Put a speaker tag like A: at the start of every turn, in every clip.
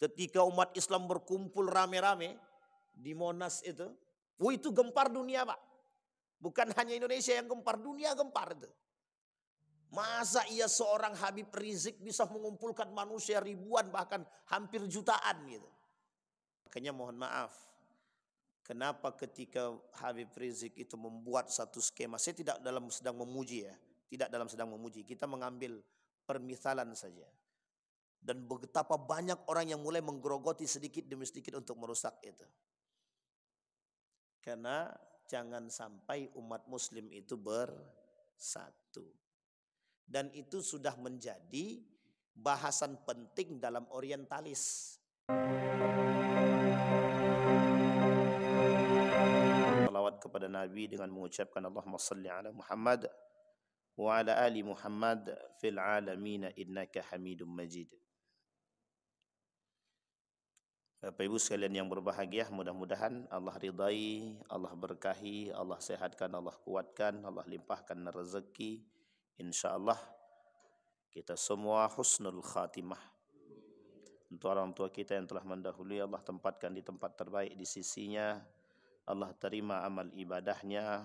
A: Ketika umat Islam berkumpul rame-rame di Monas itu, itu gempar dunia Pak. Bukan hanya Indonesia yang gempar, dunia gempar itu. Masa iya seorang Habib Rizik bisa mengumpulkan manusia ribuan bahkan hampir jutaan gitu. Makanya mohon maaf, kenapa ketika Habib Rizik itu membuat satu skema, saya tidak dalam sedang memuji ya, tidak dalam sedang memuji, kita mengambil permisalan saja. Dan betapa banyak orang yang mulai menggerogoti sedikit demi sedikit untuk merusak itu. Karena jangan sampai umat muslim itu bersatu. Dan itu sudah menjadi bahasan penting dalam orientalis. Salawat kepada Nabi dengan mengucapkan Allahumma salli ala Muhammad wa ala ali Muhammad fil alamin innaka Hamidum Majid. Bapak Ibu sekalian yang berbahagia, mudah-mudahan Allah ridai, Allah berkahi, Allah sehatkan, Allah kuatkan, Allah limpahkan rezeki. InsyaAllah kita semua husnul khatimah. Untuk orang tua kita yang telah mendahului, Allah tempatkan di tempat terbaik di sisinya. Allah terima amal ibadahnya.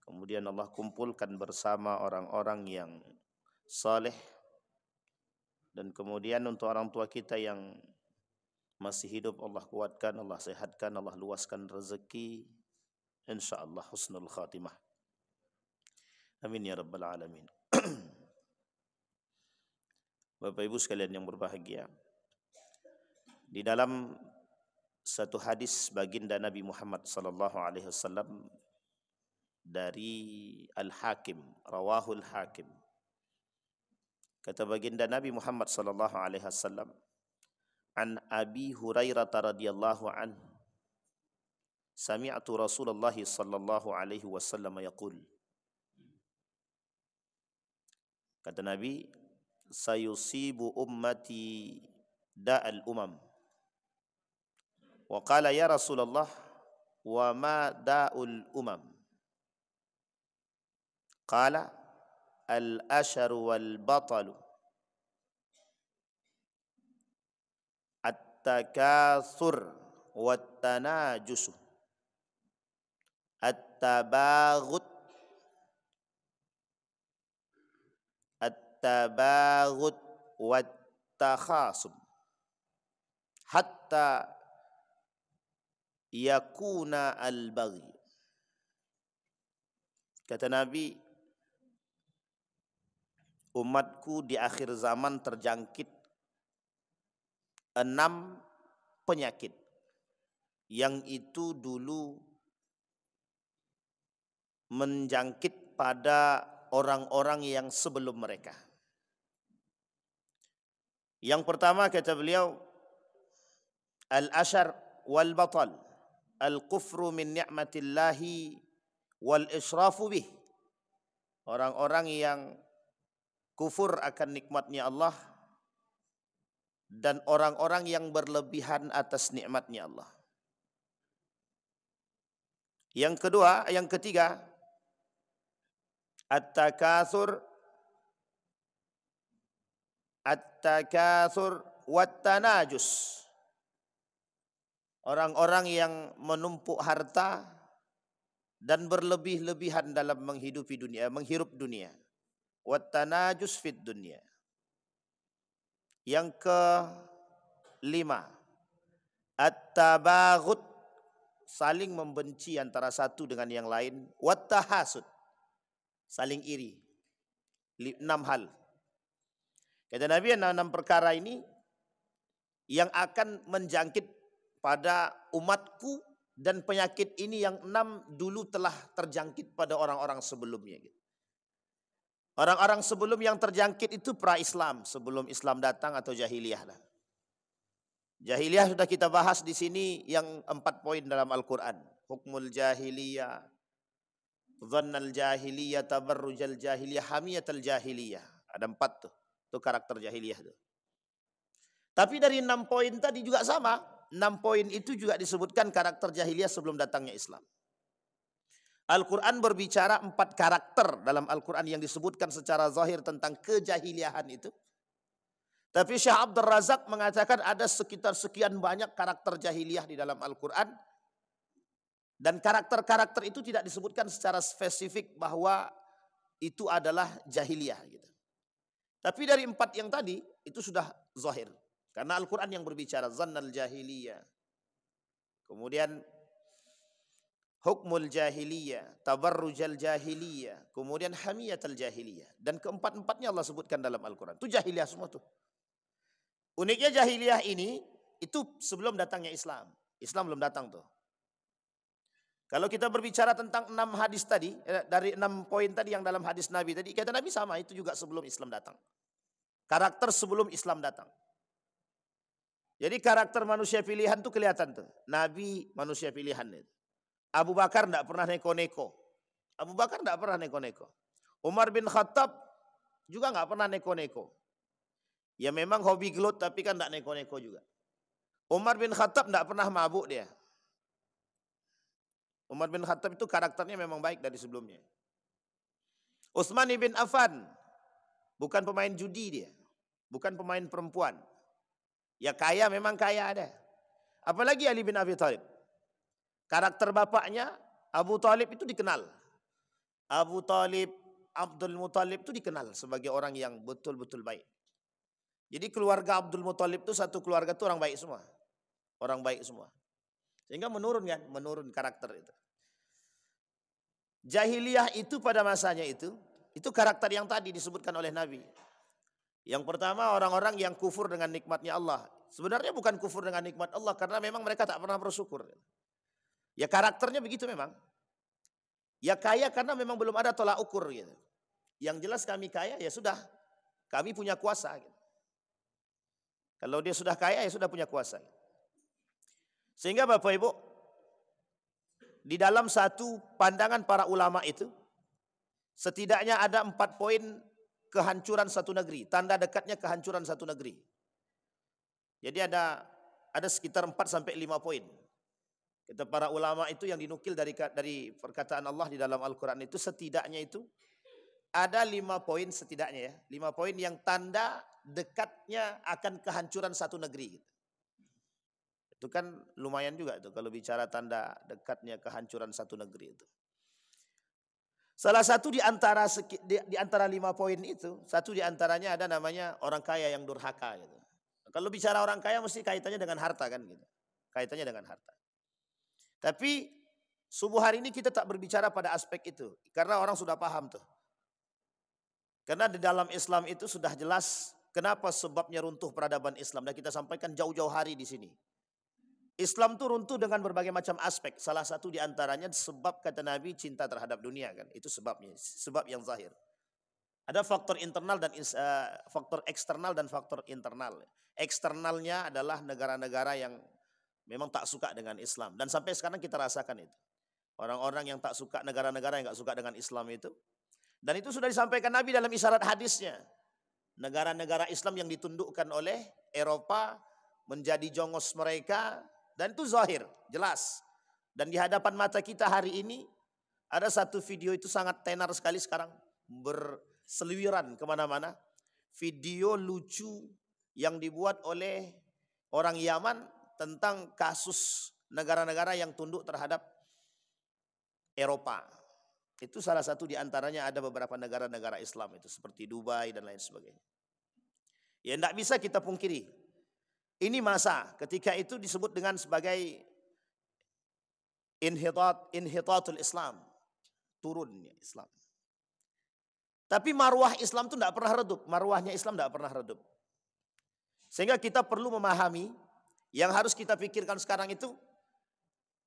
A: Kemudian Allah kumpulkan bersama orang-orang yang saleh. Dan kemudian untuk orang tua kita yang masih hidup, Allah kuatkan, Allah sehatkan, Allah luaskan rezeki. InsyaAllah husnul khatimah. Amin ya rabbal alamin. Bapak Ibu sekalian yang berbahagia, di dalam satu hadis baginda Nabi Muhammad sallallahu alaihi wasallam dari Al-Hakim, rawahul Hakim. Kata baginda Nabi Muhammad sallallahu alaihi wasallam, an Abi Hurairah radhiyallahu anhu, sami'tu Rasulullah sallallahu alaihi wasallam yaqul. Kata Nabi, sayusibu ummati da'al umam. Wa qala ya Rasulullah, wa ma da'ul umam? Qala al-asharu wal batalu, at-takatsur wat tanajusu, at-tabaghut wat takhasum, hatta yakuna al-baghi. Kata Nabi, umatku di akhir zaman terjangkit 6 penyakit yang itu dulu menjangkit pada orang-orang yang sebelum mereka. Yang pertama kata beliau, al-ashar wal batal, al-kufru min ni'matillahi wal israfu bih. Orang-orang yang kufur akan nikmatnya Allah dan orang-orang yang berlebihan atas nikmatnya Allah. Yang ketiga, at-takatsur wat tanajus. Orang-orang yang menumpuk harta dan berlebih-lebihan dalam menghirup dunia. Wat tanajus fid dunia. Yang kelima, at-tabaghut, saling membenci antara satu dengan yang lain. Wat tahasud, saling iri. 6 hal. Kata Nabi, 6 perkara ini yang akan menjangkit pada umatku, dan penyakit ini yang 6 dulu telah terjangkit pada orang-orang sebelumnya. Orang-orang sebelum yang terjangkit itu pra-Islam, sebelum Islam datang atau jahiliyah lah. Jahiliyah sudah kita bahas di sini yang 4 poin dalam Al-Quran. Hukmul jahiliyah, dhannal jahiliyah, tabarrujal jahiliyah, hamiyatal jahiliyah. Ada 4 tuh. Itu karakter jahiliyah tuh. Tapi dari 6 poin tadi juga sama. 6 poin itu juga disebutkan karakter jahiliyah sebelum datangnya Islam. Al-Quran berbicara 4 karakter dalam Al-Quran yang disebutkan secara zahir tentang kejahiliyahan itu. Tapi Syekh Abdul Razak mengatakan ada sekitar sekian banyak karakter jahiliyah di dalam Al-Quran. Dan karakter-karakter itu tidak disebutkan secara spesifik bahwa itu adalah jahiliyah. Gitu. Tapi dari 4 yang tadi itu sudah zahir. Karena Al-Quran yang berbicara zannal jahiliyah. Kemudian hukmul jahiliyah, tabarrujal jahiliyah, kemudian hamiyatul jahiliyah. Dan keempat-empatnya Allah sebutkan dalam Al-Quran. Itu jahiliyah semua tuh. Uniknya jahiliyah ini, itu sebelum datangnya Islam. Islam belum datang tuh. Kalau kita berbicara tentang 6 hadis tadi, dari 6 poin tadi yang dalam hadis Nabi tadi, kata Nabi sama, itu juga sebelum Islam datang. Karakter sebelum Islam datang. Jadi karakter manusia pilihan tuh kelihatan tuh. Nabi manusia pilihan itu. Abu Bakar tidak pernah neko-neko. Abu Bakar tidak pernah neko-neko. Umar bin Khattab juga nggak pernah neko-neko. Ya memang hobi gelut tapi kan tidak neko-neko juga. Umar bin Khattab tidak pernah mabuk dia. Umar bin Khattab itu karakternya memang baik dari sebelumnya. Utsman bin Affan bukan pemain judi dia. Bukan pemain perempuan. Ya kaya memang kaya ada. Apalagi Ali bin Abi Thalib. Karakter bapaknya Abu Thalib itu dikenal. Abu Thalib, Abdul Muthalib itu dikenal sebagai orang yang betul-betul baik. Jadi keluarga Abdul Muthalib itu satu keluarga itu orang baik semua. Orang baik semua. Sehingga menurun karakter itu. Jahiliyah itu pada masanya itu karakter yang tadi disebutkan oleh Nabi. Yang pertama orang-orang yang kufur dengan nikmatnya Allah. Sebenarnya bukan kufur dengan nikmat Allah karena memang mereka tak pernah bersyukur. Ya karakternya begitu memang. Ya kaya karena memang belum ada tolak ukur gitu. Yang jelas kami kaya ya sudah, kami punya kuasa. Gitu. Kalau dia sudah kaya ya sudah punya kuasa. Gitu. Sehingga Bapak Ibu, di dalam satu pandangan para ulama itu, setidaknya ada 4 poin kehancuran satu negeri. Tanda dekatnya kehancuran satu negeri. Jadi ada sekitar 4 sampai 5 poin. Kata para ulama itu yang dinukil dari perkataan Allah di dalam Al-Quran itu setidaknya itu ada 5 poin setidaknya ya. 5 poin yang tanda dekatnya akan kehancuran satu negeri. Itu kan lumayan juga itu kalau bicara tanda dekatnya kehancuran satu negeri itu. Salah satu di antara 5 poin itu, satu di antaranya ada namanya orang kaya yang durhaka gitu. Kalau bicara orang kaya mesti kaitannya dengan harta kan gitu. Kaitannya dengan harta. Tapi subuh hari ini kita tak berbicara pada aspek itu. Karena orang sudah paham tuh. Karena di dalam Islam itu sudah jelas kenapa sebabnya runtuh peradaban Islam. Dan kita sampaikan jauh-jauh hari di sini. Islam itu runtuh dengan berbagai macam aspek. Salah satu di antaranya sebab kata Nabi cinta terhadap dunia kan. Itu sebabnya. Sebab yang zahir. Ada faktor internal dan faktor eksternal dan faktor internal. Eksternalnya adalah negara-negara yang memang tak suka dengan Islam. Dan sampai sekarang kita rasakan itu. Orang-orang yang tak suka, negara-negara yang tak suka dengan Islam itu. Dan itu sudah disampaikan Nabi dalam isyarat hadisnya. Negara-negara Islam yang ditundukkan oleh Eropa menjadi jongos mereka. Dan itu zahir, jelas. Dan di hadapan mata kita hari ini ada satu video itu sangat tenar sekali sekarang. Berseliweran kemana-mana. Video lucu yang dibuat oleh orang Yaman tentang kasus negara-negara yang tunduk terhadap Eropa. Itu salah satu di antaranya ada beberapa negara-negara Islam itu seperti Dubai dan lain sebagainya. Ya tidak bisa kita pungkiri. Ini masa ketika itu disebut dengan sebagai inhitatul Islam. Turunnya Islam. Tapi marwah Islam itu tidak pernah redup. Marwahnya Islam tidak pernah redup. Sehingga kita perlu memahami yang harus kita pikirkan sekarang itu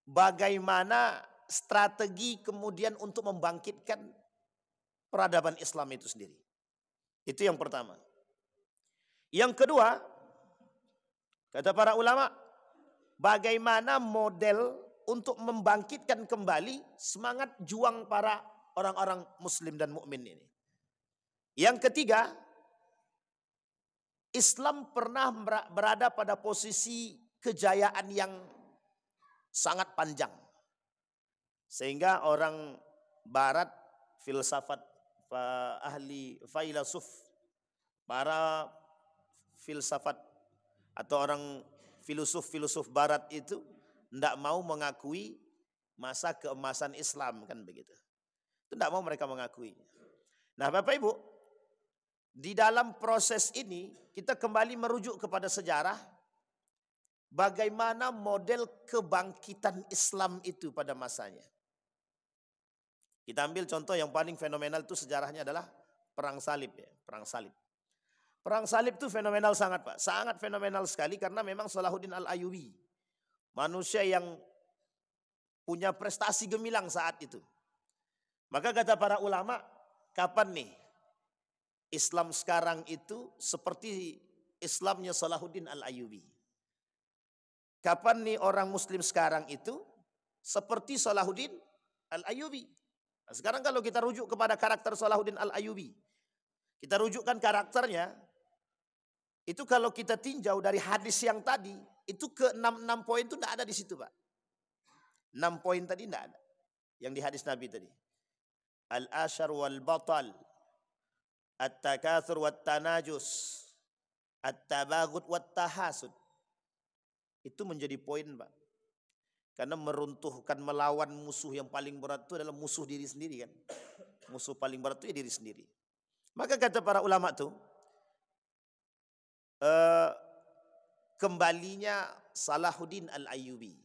A: bagaimana strategi kemudian untuk membangkitkan peradaban Islam itu sendiri. Itu yang pertama. Yang kedua, kata para ulama, bagaimana model untuk membangkitkan kembali semangat juang para orang-orang muslim dan mukmin ini. Yang ketiga, Islam pernah berada pada posisi kejayaan yang sangat panjang. Sehingga orang barat, filsafat, ahli filosof, para filsafat atau orang filosof barat itu tidak mau mengakui masa keemasan Islam, kan begitu. Itu tidak mau mereka mengakui. Nah Bapak Ibu, di dalam proses ini kita kembali merujuk kepada sejarah, bagaimana model kebangkitan Islam itu pada masanya. Kita ambil contoh yang paling fenomenal itu sejarahnya adalah Perang Salib ya, Perang Salib. Perang Salib itu fenomenal sangat Pak, sangat fenomenal sekali karena memang Salahuddin Al-Ayyubi, manusia yang punya prestasi gemilang saat itu. Maka kata para ulama, kapan nih Islam sekarang itu seperti Islamnya Salahuddin Al-Ayyubi? Kapan nih orang Muslim sekarang itu seperti Salahuddin Al-Ayyubi? Nah, sekarang kalau kita rujuk kepada karakter Salahuddin Al-Ayyubi, kita rujukkan karakternya, itu kalau kita tinjau dari hadis yang tadi, itu ke 6 poin itu tidak ada di situ Pak. 6 poin tadi tidak ada. Yang di hadis Nabi tadi. Al-ashar wal-batal, at-takathur wat-tanajus, at-tabaghut wat-tahasud. Itu menjadi poin Pak. Karena meruntuhkan, melawan musuh yang paling berat itu adalah musuh diri sendiri kan. Musuh paling berat itu ya diri sendiri. Maka kata para ulama itu, kembalinya Salahuddin Al-Ayyubi.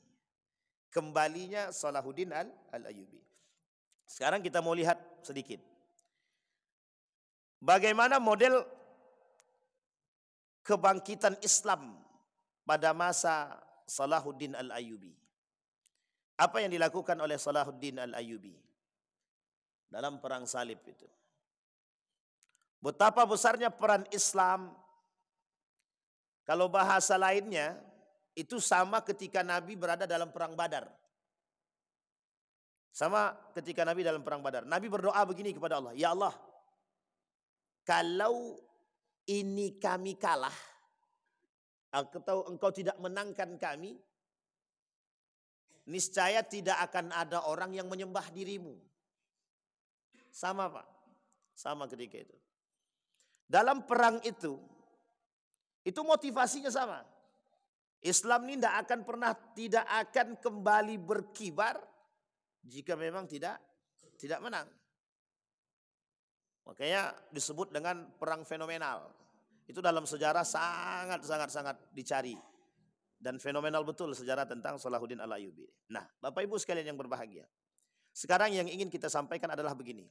A: Kembalinya Salahuddin Al-Ayyubi. Sekarang kita mau lihat sedikit. Bagaimana model kebangkitan Islam pada masa Salahuddin Al-Ayyubi. Apa yang dilakukan oleh Salahuddin Al-Ayyubi dalam Perang Salib itu. Betapa besarnya peran Islam. Kalau bahasa lainnya, itu sama ketika Nabi berada dalam Perang Badar. Sama ketika Nabi dalam Perang Badar. Nabi berdoa begini kepada Allah. Ya Allah, kalau ini kami kalah, atau engkau tidak menangkan kami, niscaya tidak akan ada orang yang menyembah dirimu. Sama Pak. Sama ketika itu. Dalam perang itu motivasinya sama. Islam ini tidak akan kembali berkibar jika memang tidak menang. Makanya disebut dengan perang fenomenal. Itu dalam sejarah sangat dicari. Dan fenomenal betul sejarah tentang Salahuddin Al-Ayyubi. Nah, Bapak Ibu sekalian yang berbahagia. Sekarang yang ingin kita sampaikan adalah begini.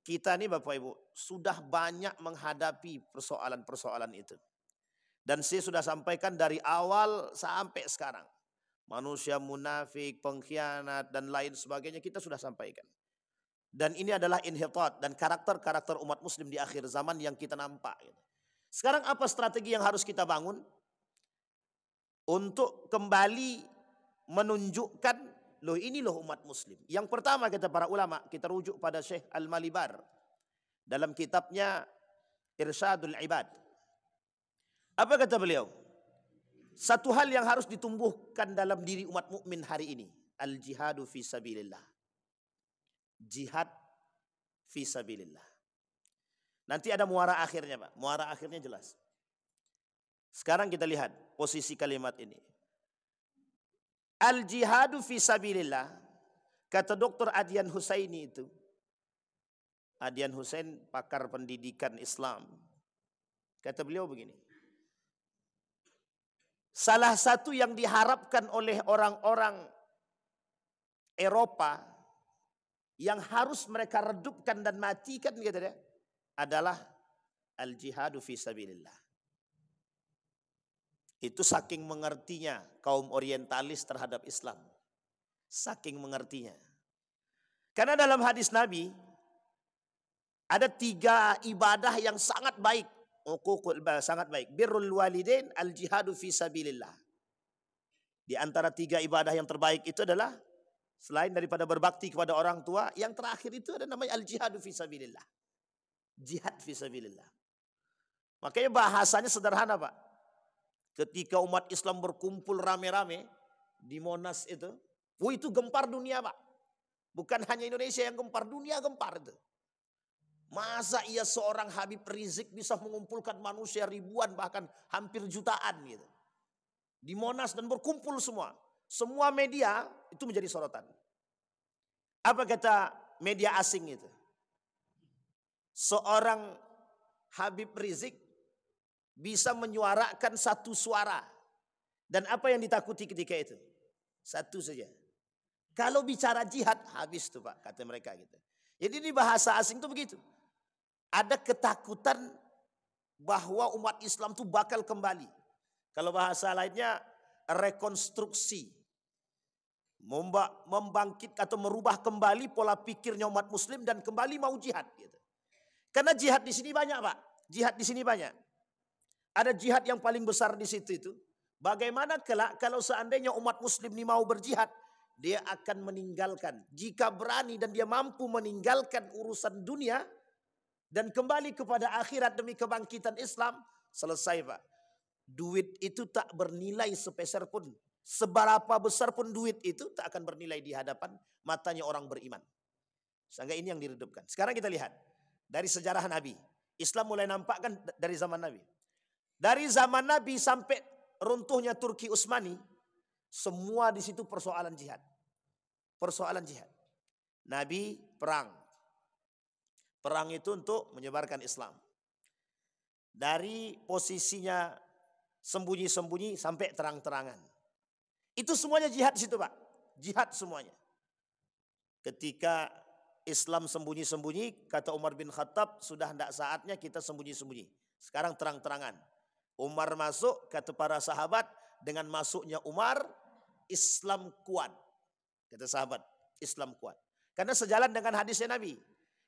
A: Kita nih Bapak Ibu sudah banyak menghadapi persoalan-persoalan itu. Dan saya sudah sampaikan dari awal sampai sekarang. Manusia munafik, pengkhianat dan lain sebagainya kita sudah sampaikan. Dan ini adalah inhitat dan karakter-karakter umat muslim di akhir zaman yang kita nampak. Sekarang apa strategi yang harus kita bangun? Untuk kembali menunjukkan loh ini loh umat muslim. Yang pertama kata para ulama, kita rujuk pada Syekh Al-Malibar dalam kitabnya Irsyadul Ibad. Apa kata beliau? Satu hal yang harus ditumbuhkan dalam diri umat mukmin hari ini, al-jihadu fi sabilillah. Jihad fi sabilillah. Nanti ada muara akhirnya Pak. Muara akhirnya jelas. Sekarang kita lihat posisi kalimat ini. Al-jihadu fi sabilillah, kata Dr. Adyan Husaini itu. Adyan Husain pakar pendidikan Islam. Kata beliau begini. Salah satu yang diharapkan oleh orang-orang Eropa yang harus mereka redupkan dan matikan gitu ya, adalah al-jihadu fi sabilillah. Itu saking mengertinya kaum orientalis terhadap Islam. Saking mengertinya. Karena dalam hadis Nabi ada 3 ibadah yang sangat baik. Sangat baik. Birrul walidain, al-jihadu fi sabilillah. Di antara 3 ibadah yang terbaik itu adalah selain daripada berbakti kepada orang tua, yang terakhir itu ada namanya al-jihadu fi sabilillah. Jihad fi sabilillah. Makanya bahasanya sederhana Pak. Ketika umat Islam berkumpul rame-rame di Monas itu gempar dunia Pak. Bukan hanya Indonesia yang gempar, dunia gempar itu. Masa ia seorang Habib Rizik bisa mengumpulkan manusia ribuan bahkan hampir jutaan gitu. Di Monas dan berkumpul semua. Semua media itu menjadi sorotan. Apa kata media asing itu? Seorang Habib Rizik bisa menyuarakan satu suara. Dan apa yang ditakuti ketika itu? Satu saja. Kalau bicara jihad habis tuh Pak, kata mereka gitu. Jadi di bahasa asing tuh begitu. Ada ketakutan bahwa umat Islam tuh bakal kembali. Kalau bahasa lainnya rekonstruksi. Membangkit atau merubah kembali pola pikirnya umat Muslim dan kembali mau jihad gitu. Karena jihad di sini banyak Pak. Jihad di sini banyak. Ada jihad yang paling besar di situ itu. Bagaimana kelak kalau seandainya umat Muslim ini mau berjihad, dia akan meninggalkan. Jika berani dan dia mampu meninggalkan urusan dunia dan kembali kepada akhirat demi kebangkitan Islam, selesai Pak. Duit itu tak bernilai sepeser pun. Seberapa besar pun duit itu tak akan bernilai di hadapan matanya orang beriman. Sehingga ini yang diredupkan. Sekarang kita lihat. Dari sejarah Nabi. Islam mulai nampak kan dari zaman Nabi. Dari zaman Nabi sampai runtuhnya Turki Utsmani. Semua di situ persoalan jihad. Persoalan jihad. Nabi perang. Perang itu untuk menyebarkan Islam. Dari posisinya sembunyi-sembunyi sampai terang-terangan. Itu semuanya jihad di situ Pak. Jihad semuanya. Ketika Islam sembunyi-sembunyi, kata Umar bin Khattab, sudah tidak saatnya kita sembunyi-sembunyi. Sekarang terang-terangan. Umar masuk, kata para sahabat, dengan masuknya Umar, Islam kuat. Kata sahabat, Islam kuat. Karena sejalan dengan hadisnya Nabi.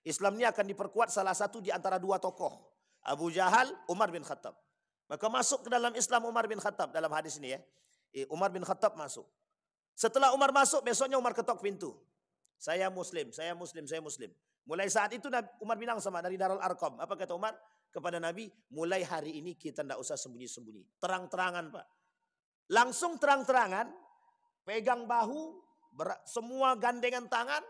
A: Islam ini akan diperkuat salah satu di antara dua tokoh. Abu Jahal, Umar bin Khattab. Maka masuk ke dalam Islam Umar bin Khattab dalam hadis ini ya. Umar bin Khattab masuk. Setelah Umar masuk, besoknya Umar ketok pintu. Saya Muslim, saya Muslim, saya Muslim. Mulai saat itu Umar bilang sama dari Darul Arqam. Apa kata Umar? Kepada Nabi, mulai hari ini kita tidak usah sembunyi-sembunyi. Terang-terangan Pak. Langsung terang-terangan, pegang bahu, semua gandengan tangan.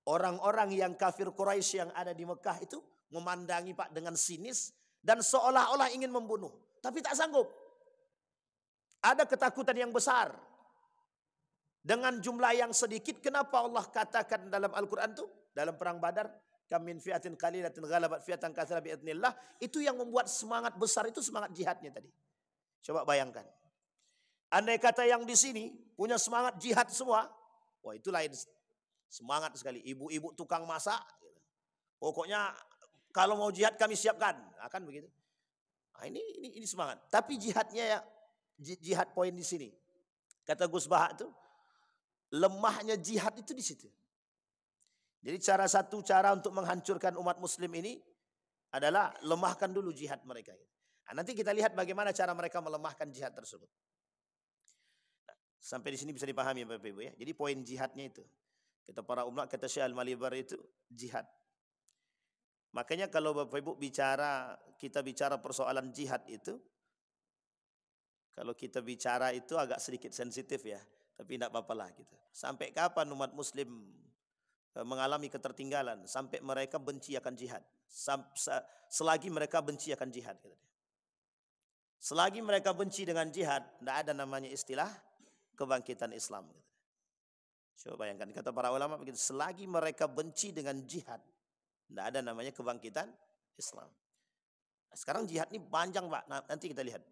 A: Orang-orang yang kafir Quraisy yang ada di Mekah itu memandangi Pak dengan sinis dan seolah-olah ingin membunuh. Tapi tak sanggup. Ada ketakutan yang besar. Dengan jumlah yang sedikit, kenapa Allah katakan dalam Al-Quran itu? Dalam perang Badar, kam min fi'atin qalilatin ghalabat fi'atan katsiratan bi'idznillah. Itu yang membuat semangat besar itu semangat jihadnya tadi. Coba bayangkan. Andai kata yang di sini punya semangat jihad semua, wah itu lain. Semangat sekali. Ibu-ibu tukang masak. Pokoknya kalau mau jihad kami siapkan. Akan begitu. Nah, ini semangat. Tapi jihadnya ya, jihad poin di sini. Kata Gus Baha itu, lemahnya jihad itu di situ. Jadi satu cara untuk menghancurkan umat muslim ini adalah lemahkan dulu jihad mereka. Nah, nanti kita lihat bagaimana cara mereka melemahkan jihad tersebut. Nah, sampai di sini bisa dipahami Bapak Ibu ya. Jadi poin jihadnya itu. Kata para ulama, kata Syekh Al-Malibar itu jihad. Makanya kalau Bapak Ibu kita bicara persoalan jihad itu, kalau kita bicara itu agak sedikit sensitif ya. Tapi tidak apa-apa lah gitu. Sampai kapan umat muslim mengalami ketertinggalan? Sampai mereka benci akan jihad. Selagi mereka benci akan jihad. Selagi mereka benci dengan jihad, tidak ada namanya istilah kebangkitan Islam. Coba bayangkan, kata para ulama begitu. Selagi mereka benci dengan jihad, tidak ada namanya kebangkitan Islam. Nah, sekarang jihad ini panjang Pak. Nah, nanti kita lihat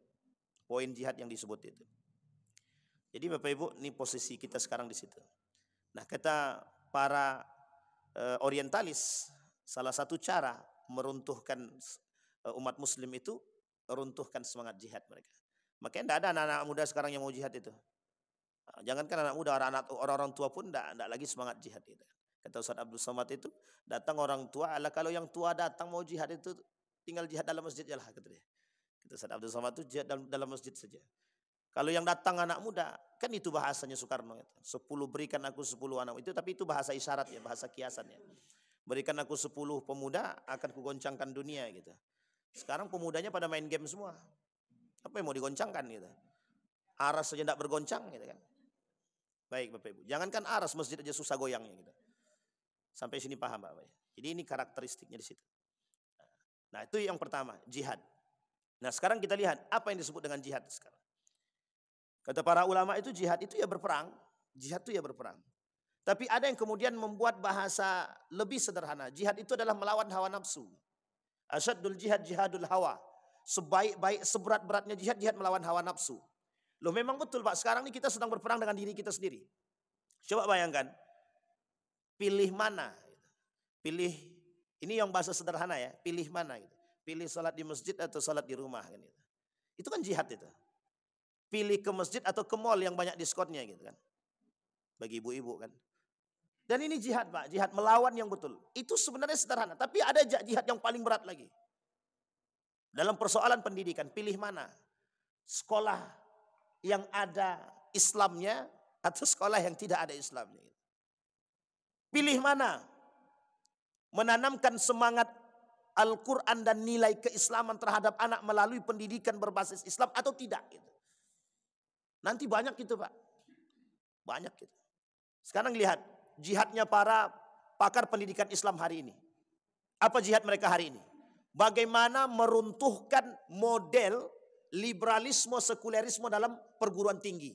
A: poin jihad yang disebut itu. Jadi Bapak Ibu, ini posisi kita sekarang di situ. Nah, kata para orientalis, salah satu cara meruntuhkan umat muslim itu, runtuhkan semangat jihad mereka. Makanya tidak ada anak-anak muda sekarang yang mau jihad itu. Jangankan anak muda, orang-orang tua pun tidak lagi semangat jihad itu. Kata Ustaz Abdul Somad itu, datang orang tua, kalau yang tua datang mau jihad itu tinggal jihad dalam masjid aja lah, kata dia. Kata Ustaz Abdul Somad itu jihad dalam masjid saja. Kalau yang datang anak muda, kan itu bahasanya Soekarno. 10 berikan aku 10 anak itu, tapi itu bahasa isyarat ya, bahasa kiasan ya. Berikan aku 10 pemuda, akan kugoncangkan dunia gitu. Sekarang pemudanya pada main game semua. Apa yang mau digoncangkan gitu? Aras saja tidak bergoncang gitu kan. Baik Bapak Ibu, jangankan aras, masjid aja susah goyangnya gitu. Sampai sini paham Bapak ya? Jadi ini karakteristiknya di situ. Nah itu yang pertama, jihad. Nah sekarang kita lihat apa yang disebut dengan jihad sekarang. Kata para ulama itu jihad itu ya berperang. Jihad itu ya berperang. Tapi ada yang kemudian membuat bahasa lebih sederhana. Jihad itu adalah melawan hawa nafsu. Asyaddul jihad jihadul hawa. Sebaik-baik seberat-beratnya jihad, jihad melawan hawa nafsu. Loh memang betul Pak, sekarang ini kita sedang berperang dengan diri kita sendiri. Coba bayangkan, pilih mana? Pilih, ini yang bahasa sederhana ya, pilih mana gitu. Pilih salat di masjid atau salat di rumah kan gitu. Itu kan jihad itu. Pilih ke masjid atau ke mall yang banyak diskonnya gitu kan. Bagi ibu-ibu kan. Dan ini jihad Pak, jihad melawan yang betul. Itu sebenarnya sederhana, tapi ada jihad yang paling berat lagi. Dalam persoalan pendidikan, pilih mana? Sekolah yang ada Islamnya atau sekolah yang tidak ada Islamnya. Pilih mana? Menanamkan semangat Al-Quran dan nilai keislaman terhadap anak melalui pendidikan berbasis Islam atau tidak. Nanti banyak gitu Pak. Banyak gitu. Sekarang lihat jihadnya para pakar pendidikan Islam hari ini. Apa jihad mereka hari ini? Bagaimana meruntuhkan model liberalisme sekulerisme dalam perguruan tinggi.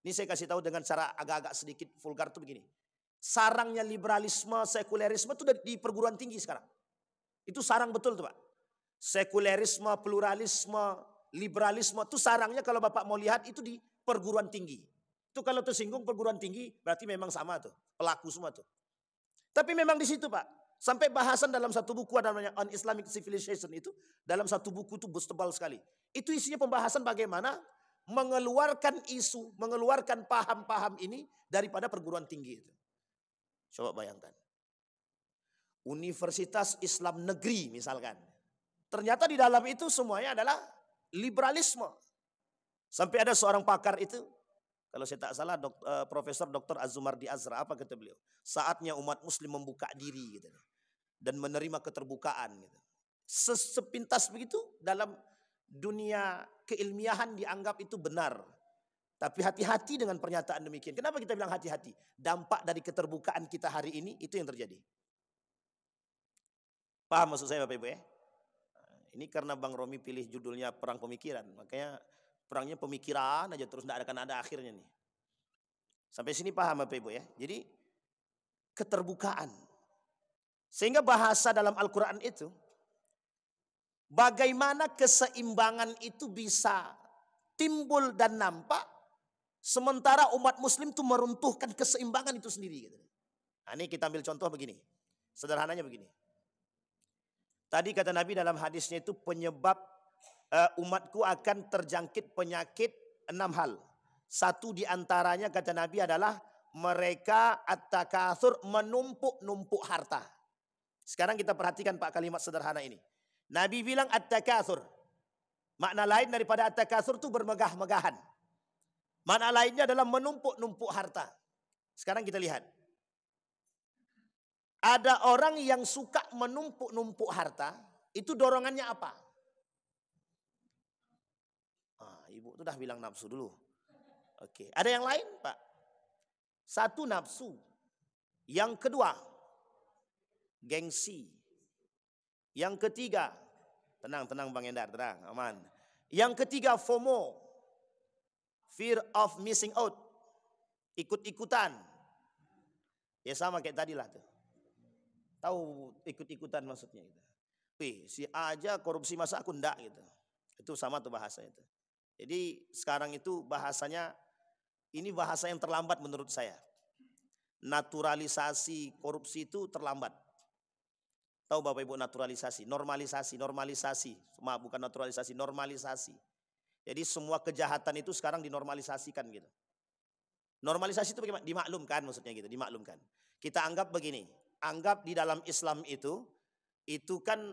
A: Ini saya kasih tahu dengan cara agak-agak sedikit vulgar tuh begini. Sarangnya liberalisme sekulerisme itu di perguruan tinggi sekarang. Itu sarang betul tuh Pak. Sekulerisme, pluralisme, liberalisme itu sarangnya kalau Bapak mau lihat itu di perguruan tinggi. Itu kalau tersinggung perguruan tinggi berarti memang sama tuh, pelaku semua tuh. Tapi memang di situ Pak, sampai bahasan dalam satu buku ada namanya On Islamic Civilization itu, dalam satu buku itu tebal sekali. Itu isinya pembahasan bagaimana mengeluarkan isu, mengeluarkan paham-paham ini daripada perguruan tinggi itu. Coba bayangkan. Universitas Islam Negeri misalkan. Ternyata di dalam itu semuanya adalah liberalisme. Sampai ada seorang pakar itu, kalau saya tak salah Profesor Dr. Azumardi Azra, apa kata beliau? Saatnya umat muslim membuka diri gitu, dan menerima keterbukaan. Gitu. Sepintas begitu dalam dunia keilmiahan dianggap itu benar. Tapi hati-hati dengan pernyataan demikian. Kenapa kita bilang hati-hati? Dampak dari keterbukaan kita hari ini itu yang terjadi. Paham maksud saya Bapak Ibu ya? Ini karena Bang Romi pilih judulnya Perang Pemikiran. Makanya perangnya pemikiran aja terus tidak akan ada akhirnya nih. Sampai sini paham Bapak Ibu ya? Jadi keterbukaan. Sehingga bahasa dalam Al-Quran itu, bagaimana keseimbangan itu bisa timbul dan nampak, sementara umat muslim itu meruntuhkan keseimbangan itu sendiri. Nah ini kita ambil contoh begini, sederhananya begini. Tadi kata Nabi dalam hadisnya itu penyebab umatku akan terjangkit penyakit 6 hal. Satu diantaranya kata Nabi adalah mereka at-takatsur menumpuk-numpuk harta. Sekarang kita perhatikan Pak kalimat sederhana ini. Nabi bilang at-takatsur. Makna lain daripada at-takatsur itu bermegah-megahan. Makna lainnya adalah menumpuk-numpuk harta. Sekarang kita lihat. Ada orang yang suka menumpuk-numpuk harta, itu dorongannya apa? Ibu itu dah bilang nafsu dulu. Oke, ada yang lain Pak? Satu nafsu. Yang kedua, gengsi. Yang ketiga, tenang Bang Endar, tenang, aman. Yang ketiga FOMO, fear of missing out, ikut-ikutan. Ya sama kayak tadi lah tuh. Tahu ikut-ikutan maksudnya gitu. Wih, si A aja korupsi masa aku enggak gitu. Itu sama tuh bahasa itu. Jadi sekarang itu bahasanya, ini bahasa yang terlambat menurut saya. Naturalisasi korupsi itu terlambat. Tahu Bapak Ibu naturalisasi, normalisasi. Maaf bukan naturalisasi, normalisasi. Jadi semua kejahatan itu sekarang dinormalisasikan gitu. Normalisasi itu bagaimana? Dimaklumkan maksudnya gitu, dimaklumkan. Kita anggap begini. Anggap di dalam Islam itu kan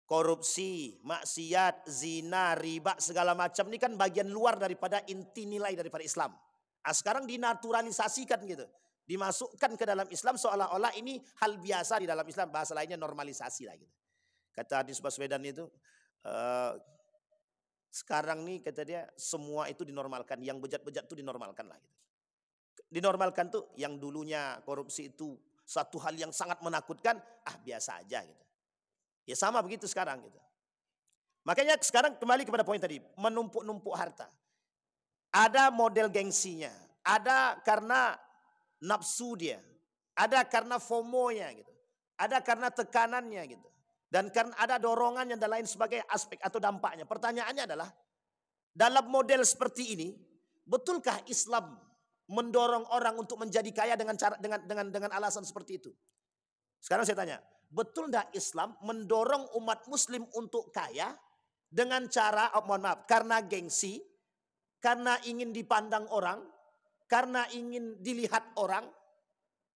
A: korupsi, maksiat, zina, riba, segala macam ini kan bagian luar daripada inti nilai daripada Islam. Nah, sekarang dinaturalisasikan gitu. Dimasukkan ke dalam Islam seolah-olah ini hal biasa di dalam Islam. Bahasa lainnya normalisasi lah gitu. Kata Anies Baswedan itu, sekarang nih kata dia semua itu dinormalkan. Yang bejat-bejat itu dinormalkan lah gitu. Dinormalkan tuh yang dulunya korupsi itu satu hal yang sangat menakutkan, biasa aja gitu. Ya sama begitu sekarang gitu. Makanya sekarang kembali kepada poin tadi, menumpuk-numpuk harta. Ada model gengsinya, ada karena nafsu dia, ada karena FOMO-nya gitu. Ada karena tekanannya gitu. Dan karena ada dorongannya dan lain sebagai aspek atau dampaknya. Pertanyaannya adalah, dalam model seperti ini, betulkah Islam mendorong orang untuk menjadi kaya dengan cara dengan alasan seperti itu? Sekarang saya tanya, betul enggak Islam mendorong umat muslim untuk kaya dengan cara, mohon maaf, karena gengsi, karena ingin dipandang orang, karena ingin dilihat orang,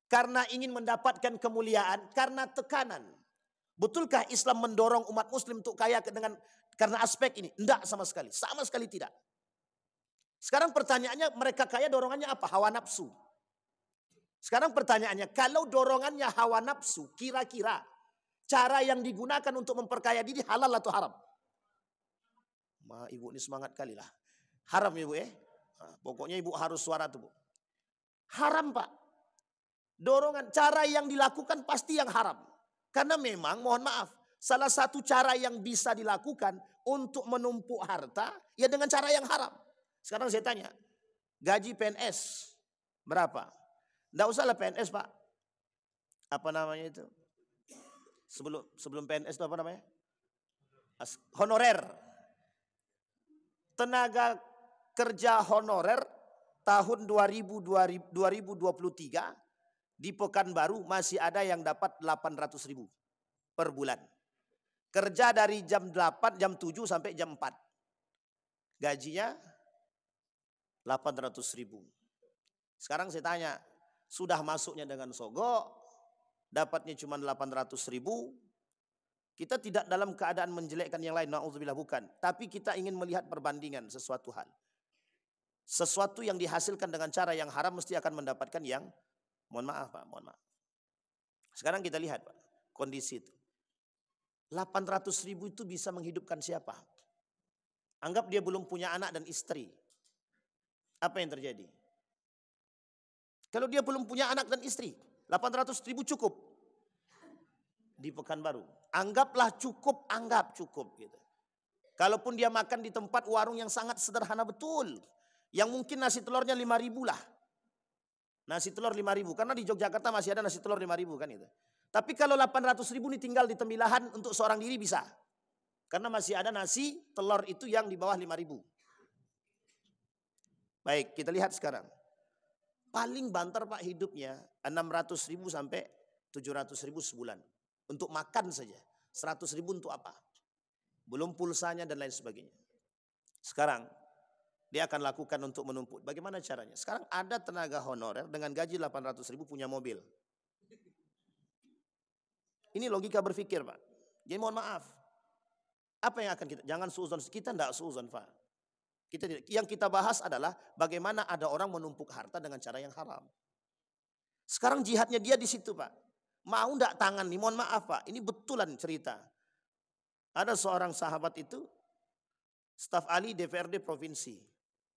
A: karena ingin mendapatkan kemuliaan, karena tekanan. Betulkah Islam mendorong umat muslim untuk kaya karena aspek ini? Enggak sama sekali. Sama sekali tidak. Sekarang pertanyaannya, mereka kaya dorongannya apa? Hawa nafsu. Sekarang pertanyaannya, kalau dorongannya hawa nafsu, kira-kira cara yang digunakan untuk memperkaya diri halal atau haram? Ibu ini semangat kali lah. Haram ya bu ya. Pokoknya ibu harus suara tuh bu. Haram pak. Dorongan, cara yang dilakukan pasti yang haram. Karena memang mohon maaf, salah satu cara yang bisa dilakukan untuk menumpuk harta, ya dengan cara yang haram. Sekarang saya tanya, gaji PNS berapa? Nggak usahlah PNS pak. Apa namanya itu? Sebelum PNS itu apa namanya? Honorer. Tenaga kerja honorer tahun 2023 di Pekanbaru masih ada yang dapat 800.000 per bulan. Kerja dari jam 8, jam 7 sampai jam 4. Gajinya 800.000. Sekarang saya tanya, sudah masuknya dengan sogok, dapatnya cuma 800.000. Kita tidak dalam keadaan menjelekkan yang lain, na'udzubillah, bukan. Tapi kita ingin melihat perbandingan sesuatu hal. Sesuatu yang dihasilkan dengan cara yang haram mesti akan mendapatkan yang, mohon maaf Pak, mohon maaf. Sekarang kita lihat Pak, kondisi itu. 800.000 itu bisa menghidupkan siapa? Anggap dia belum punya anak dan istri. Apa yang terjadi? Kalau dia belum punya anak dan istri, 800.000 cukup. Di Pekanbaru. Anggaplah cukup, anggap cukup gitu. Kalaupun dia makan di tempat warung yang sangat sederhana betul. Yang mungkin nasi telurnya 5.000 lah. Nasi telur 5.000. Karena di Yogyakarta masih ada nasi telur 5.000 kan itu. Tapi kalau 800.000 ini tinggal di Temilahan untuk seorang diri bisa. Karena masih ada nasi telur itu yang di bawah 5.000. Baik, kita lihat sekarang. Paling banter Pak hidupnya 600.000 sampai 700.000 sebulan. Untuk makan saja. 100.000 untuk apa? Belum pulsanya dan lain sebagainya. Sekarang dia akan lakukan untuk menumpuk. Bagaimana caranya? Sekarang ada tenaga honorer dengan gaji 800.000 punya mobil. Ini logika berpikir Pak. Jadi mohon maaf. Apa yang akan kita? Jangan suuzon. Kita tidak suuzon Pak. Yang kita bahas adalah bagaimana ada orang menumpuk harta dengan cara yang haram. Sekarang jihadnya dia di situ Pak. Mau enggak tangan nih, mohon maaf Pak, ini betulan cerita. Ada seorang sahabat itu, staf ahli DPRD provinsi.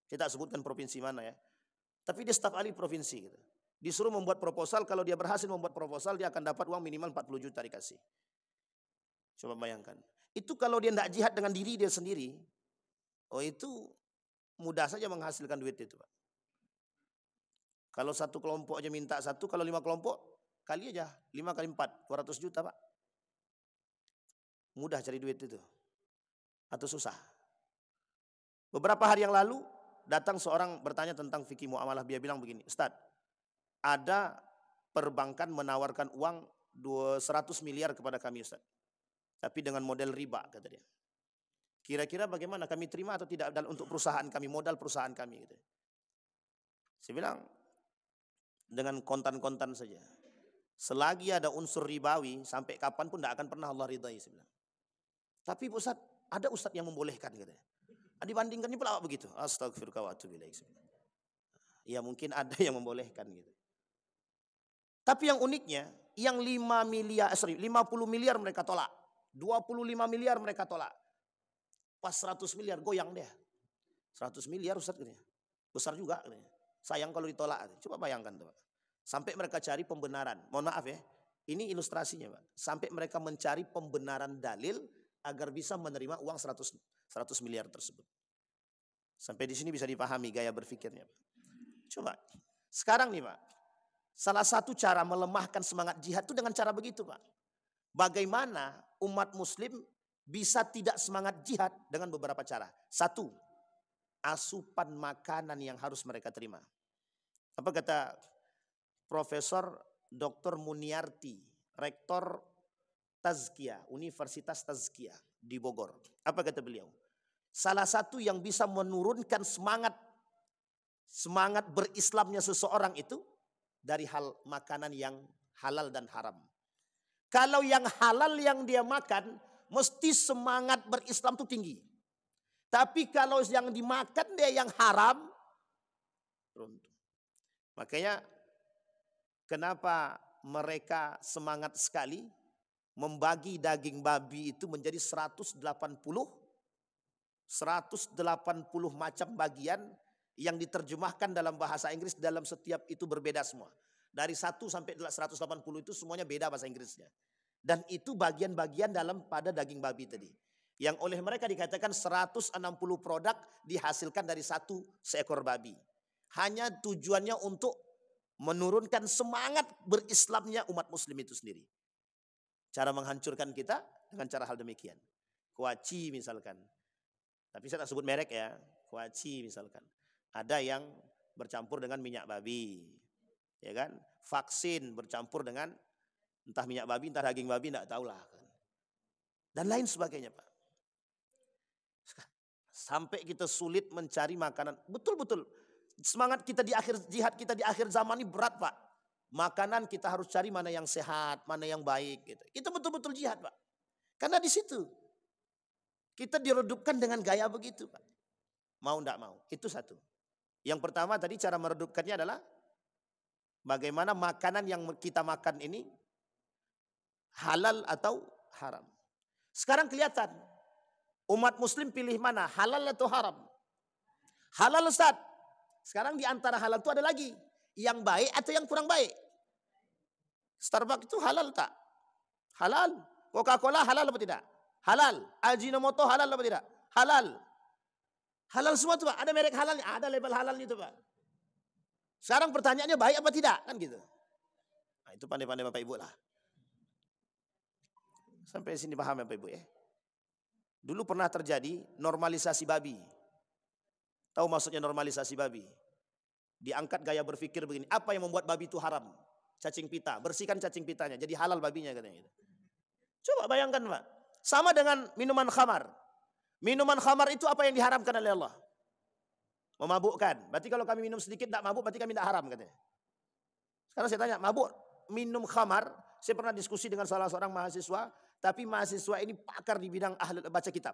A: Kita sebutkan provinsi mana ya. Tapi dia staf ahli provinsi gitu. Disuruh membuat proposal, kalau dia berhasil membuat proposal, dia akan dapat uang minimal 40 juta dikasih. Coba bayangkan. Itu kalau dia enggak jihad dengan diri dia sendiri, itu mudah saja menghasilkan duit itu Pak. Kalau satu kelompok aja minta satu, kalau 5 kelompok, kali aja 5 kali 4, 200 juta Pak. Mudah cari duit itu. Atau susah? Beberapa hari yang lalu datang seorang bertanya tentang fikih muamalah. Dia bilang begini, Ustaz, ada perbankan menawarkan uang 100 miliar kepada kami Ustaz. Tapi dengan model riba kata dia. Kira-kira bagaimana, kami terima atau tidak untuk perusahaan kami, modal perusahaan kami gitu. Saya bilang dengan kontan-kontan saja. Selagi ada unsur ribawi, sampai kapanpun tidak akan pernah Allah ridai. Tapi Ustaz, ada Ustaz yang membolehkan. Katanya. Dibandingkannya pula begitu. Astagfirullah wa atubu ilaih. Ya mungkin ada yang membolehkan. Gitu. Tapi yang uniknya, yang 50 miliar mereka tolak. 25 miliar mereka tolak. Pas 100 miliar goyang dia. 100 miliar Ustaz katanya. Besar juga katanya. Sayang kalau ditolak. Coba bayangkan tuh. Sampai mereka cari pembenaran. Mohon maaf ya, ini ilustrasinya Pak. Sampai mereka mencari pembenaran dalil agar bisa menerima uang 100 miliar tersebut. Sampai di sini bisa dipahami gaya berpikirnya Pak. Coba, sekarang nih Pak, salah satu cara melemahkan semangat jihad itu dengan cara begitu Pak. Bagaimana umat muslim bisa tidak semangat jihad dengan beberapa cara. Satu, asupan makanan yang harus mereka terima. Apa kata Profesor Dr. Muniarti, Rektor Tazkiyah, Universitas Tazkiyah di Bogor. Apa kata beliau? Salah satu yang bisa menurunkan semangat berislamnya seseorang itu dari hal makanan yang halal dan haram. Kalau yang halal yang dia makan, mesti semangat berislam itu tinggi. Tapi kalau yang dimakan dia yang haram, runtuh. Makanya kenapa mereka semangat sekali membagi daging babi itu menjadi 180 macam bagian yang diterjemahkan dalam bahasa Inggris dalam setiap itu berbeda semua. Dari 1 sampai 180 itu semuanya beda bahasa Inggrisnya. Dan itu bagian-bagian dalam pada daging babi tadi. Yang oleh mereka dikatakan 160 produk dihasilkan dari seekor babi. Hanya tujuannya untuk menurunkan semangat berislamnya umat muslim itu sendiri. Cara menghancurkan kita dengan cara hal demikian. Kuaci misalkan. Tapi saya tak sebut merek ya. Kuaci misalkan. Ada yang bercampur dengan minyak babi. Ya kan? Vaksin bercampur dengan entah minyak babi, entah daging babi, enggak tahulah kan. Dan lain sebagainya Pak. Sampai kita sulit mencari makanan. Betul-betul. Semangat kita di akhir jihad kita di akhir zaman ini berat Pak. Makanan kita harus cari mana yang sehat, mana yang baik gitu. Itu betul-betul jihad Pak. Karena di situ kita diredupkan dengan gaya begitu Pak. Mau enggak mau. Itu satu. Yang pertama tadi cara meredupkannya adalah bagaimana makanan yang kita makan ini halal atau haram. Sekarang kelihatan umat muslim pilih mana? Halal atau haram? Halal Ustaz. Sekarang di antara halal itu ada lagi. Yang baik atau yang kurang baik? Starbucks itu halal tak? Halal. Coca-Cola halal atau tidak? Halal. Ajinomoto halal atau tidak? Halal. Halal semua itu Pak. Ada merek halalnya. Ada label halalnya itu Pak. Sekarang pertanyaannya baik apa tidak? Kan gitu. Nah, itu pandai-pandai Bapak Ibu lah. Sampai sini paham Bapak Ibu ya. Dulu pernah terjadi normalisasi babi. Tahu maksudnya normalisasi babi? Diangkat gaya berpikir begini. Apa yang membuat babi itu haram? Cacing pita. Bersihkan cacing pitanya. Jadi halal babinya katanya. Coba bayangkan Pak. Sama dengan minuman khamar. Minuman khamar itu apa yang diharamkan oleh Allah? Memabukkan. Berarti kalau kami minum sedikit tidak mabuk, berarti kami tidak haram katanya. Sekarang saya tanya, mabuk minum khamar? Saya pernah diskusi dengan salah seorang mahasiswa, tapi mahasiswa ini pakar di bidang ahli baca kitab.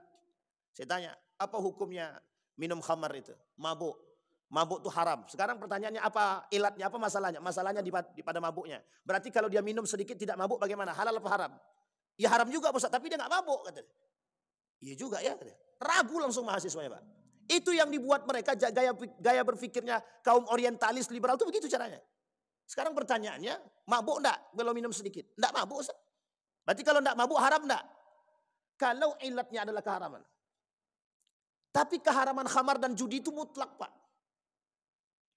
A: Saya tanya, apa hukumnya minum khamar itu? Mabuk. Mabuk itu haram. Sekarang pertanyaannya apa ilatnya, apa masalahnya? Masalahnya pada mabuknya. Berarti kalau dia minum sedikit tidak mabuk bagaimana? Halal apa haram? Ya haram juga Ustaz, tapi dia nggak mabuk katanya. Iya juga ya. Ragu langsung mahasiswanya Pak. Itu yang dibuat mereka gaya berpikirnya kaum orientalis liberal itu begitu caranya. Sekarang pertanyaannya, mabuk enggak kalau minum sedikit? Enggak mabuk Ustaz. Berarti kalau enggak mabuk haram enggak? Kalau ilatnya adalah keharaman. Tapi keharaman khamar dan judi itu mutlak Pak.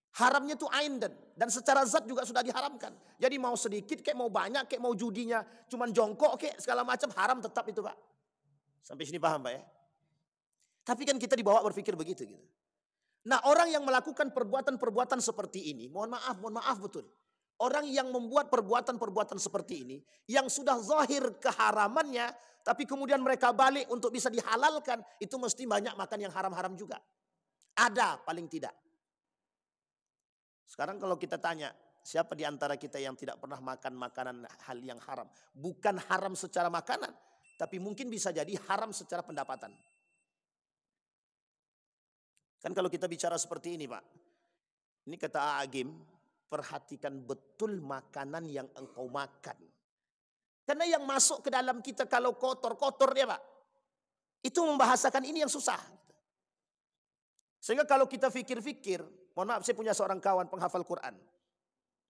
A: Haramnya itu ain dan secara zat juga sudah diharamkan. Jadi mau sedikit kayak mau banyak kayak mau judinya cuman jongkok kayak segala macam haram tetap itu Pak. Sampai sini paham Pak ya? Tapi kan kita dibawa berpikir begitu gitu. Nah orang yang melakukan perbuatan-perbuatan seperti ini, mohon maaf betul. Orang yang membuat perbuatan-perbuatan seperti ini, yang sudah zahir keharamannya, tapi kemudian mereka balik untuk bisa dihalalkan, itu mesti banyak makan yang haram-haram juga. Ada paling tidak. Sekarang kalau kita tanya, siapa di antara kita yang tidak pernah makan makanan hal yang haram? Bukan haram secara makanan, tapi mungkin bisa jadi haram secara pendapatan. Kan kalau kita bicara seperti ini Pak, ini kata Agim, perhatikan betul makanan yang engkau makan. Karena yang masuk ke dalam kita kalau kotor-kotor ya Pak, itu membahasakan ini yang susah. Sehingga kalau kita fikir-fikir, mohon maaf saya punya seorang kawan penghafal Quran.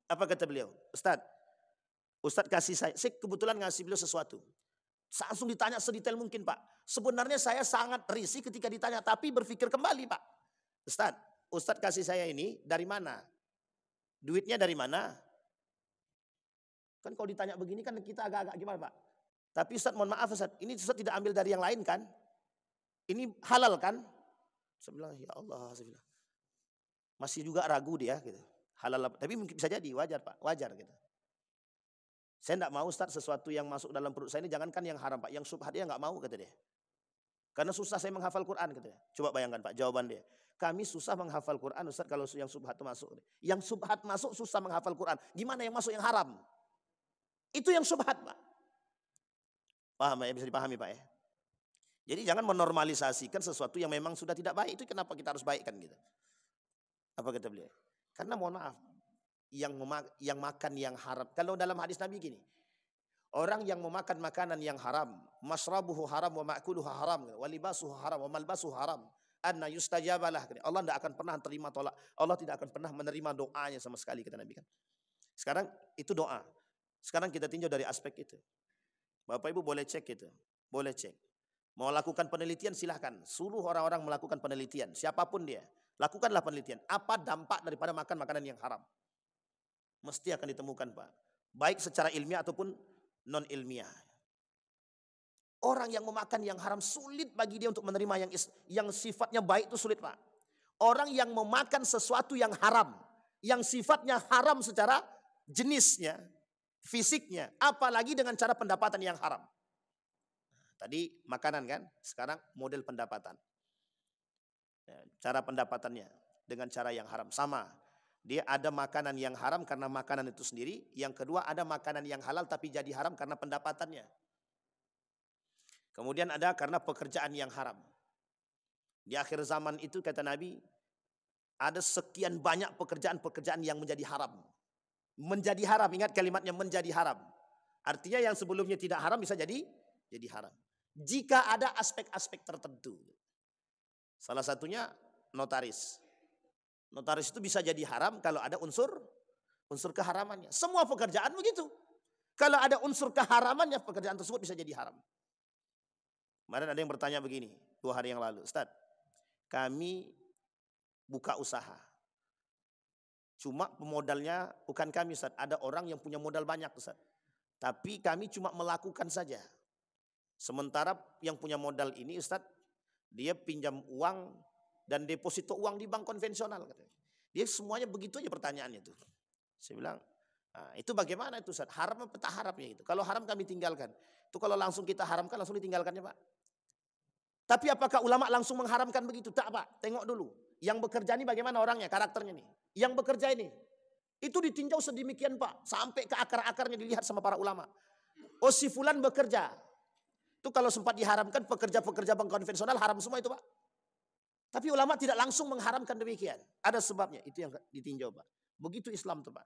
A: Apa kata beliau? Ustadz kasih saya kebetulan ngasih beliau sesuatu. Langsung ditanya sedetail mungkin Pak. Sebenarnya saya sangat risih ketika ditanya, tapi berpikir kembali Pak. Ustadz kasih saya ini dari mana? Duitnya dari mana? Kan kalau ditanya begini kan kita agak-agak gimana Pak? Tapi Ustadz mohon maaf Ustadz, ini Ustadz tidak ambil dari yang lain kan? Ini halal kan? Saya bilang ya Allah, saya bilang. Masih juga ragu dia gitu. Halal, tapi mungkin bisa jadi wajar Pak, wajar gitu. Saya tidak mau Ustadz sesuatu yang masuk dalam perut saya ini jangankan yang haram Pak, yang subhat dia nggak mau kata dia. Karena susah saya menghafal Quran kata dia. Coba bayangkan Pak jawaban dia. Kami susah menghafal Quran Ustadz kalau yang subhat itu masuk. Yang subhat masuk susah menghafal Quran. Gimana yang masuk yang haram? Itu yang subhat Pak. Paham ya? Bisa dipahami Pak ya? Jadi jangan menormalisasikan sesuatu yang memang sudah tidak baik. Itu kenapa kita harus baikkan gitu. Apa kata beliau? Karena mohon maaf, yang makan yang haram. Kalau dalam hadis Nabi gini, orang yang memakan makanan yang haram, masrabuhu haram wa ma'kuluhu haram, wa libasuhu haram wa malbasuhu haram, anna yustajabalah. Allah tidak akan pernah terima tolak. Allah tidak akan pernah menerima doanya sama sekali kata Nabi kan. Sekarang itu doa. Sekarang kita tinjau dari aspek itu. Bapak Ibu boleh cek itu, boleh cek. Mau lakukan penelitian silahkan. Suruh orang-orang melakukan penelitian, siapapun dia. Lakukanlah penelitian. Apa dampak daripada makan makanan yang haram? Mesti akan ditemukan Pak. Baik secara ilmiah ataupun non ilmiah. Orang yang memakan yang haram sulit bagi dia untuk menerima yang sifatnya baik itu sulit Pak. Orang yang memakan sesuatu yang haram, yang sifatnya haram secara jenisnya, fisiknya, apalagi dengan cara pendapatan yang haram. Tadi makanan kan, sekarang model pendapatan. Cara pendapatannya dengan cara yang haram sama. Dia ada makanan yang haram karena makanan itu sendiri. Yang kedua ada makanan yang halal tapi jadi haram karena pendapatannya. Kemudian ada karena pekerjaan yang haram. Di akhir zaman itu kata Nabi, ada sekian banyak pekerjaan-pekerjaan yang menjadi haram. Menjadi haram, ingat kalimatnya menjadi haram. Artinya yang sebelumnya tidak haram bisa jadi haram. Jika ada aspek-aspek tertentu. Salah satunya notaris. Notaris itu bisa jadi haram kalau ada unsur keharamannya. Semua pekerjaan begitu. Kalau ada unsur keharamannya, pekerjaan tersebut bisa jadi haram. Kemarin ada yang bertanya begini, 2 hari yang lalu. Ustaz, kami buka usaha. Cuma pemodalnya bukan kami Ustaz. Ada orang yang punya modal banyak Ustaz. Tapi kami cuma melakukan saja. Sementara yang punya modal ini Ustaz, dia pinjam uang dan deposito uang di bank konvensional katanya. Dia semuanya begitu aja pertanyaannya tuh. Saya bilang, nah, itu bagaimana itu Ustaz? Haram apa tak haramnya itu? Kalau haram kami tinggalkan. Itu kalau langsung kita haramkan langsung ditinggalkannya Pak. Tapi apakah ulama langsung mengharamkan begitu? Tak Pak, tengok dulu. Yang bekerja ini bagaimana orangnya, karakternya nih. Yang bekerja ini, itu ditinjau sedemikian Pak. Sampai ke akar-akarnya dilihat sama para ulama. Oh si fulan bekerja. Itu kalau sempat diharamkan pekerja-pekerja bank konvensional haram semua itu Pak. Tapi ulama tidak langsung mengharamkan demikian. Ada sebabnya, itu yang ditinjau Pak. Begitu Islam tuh Pak.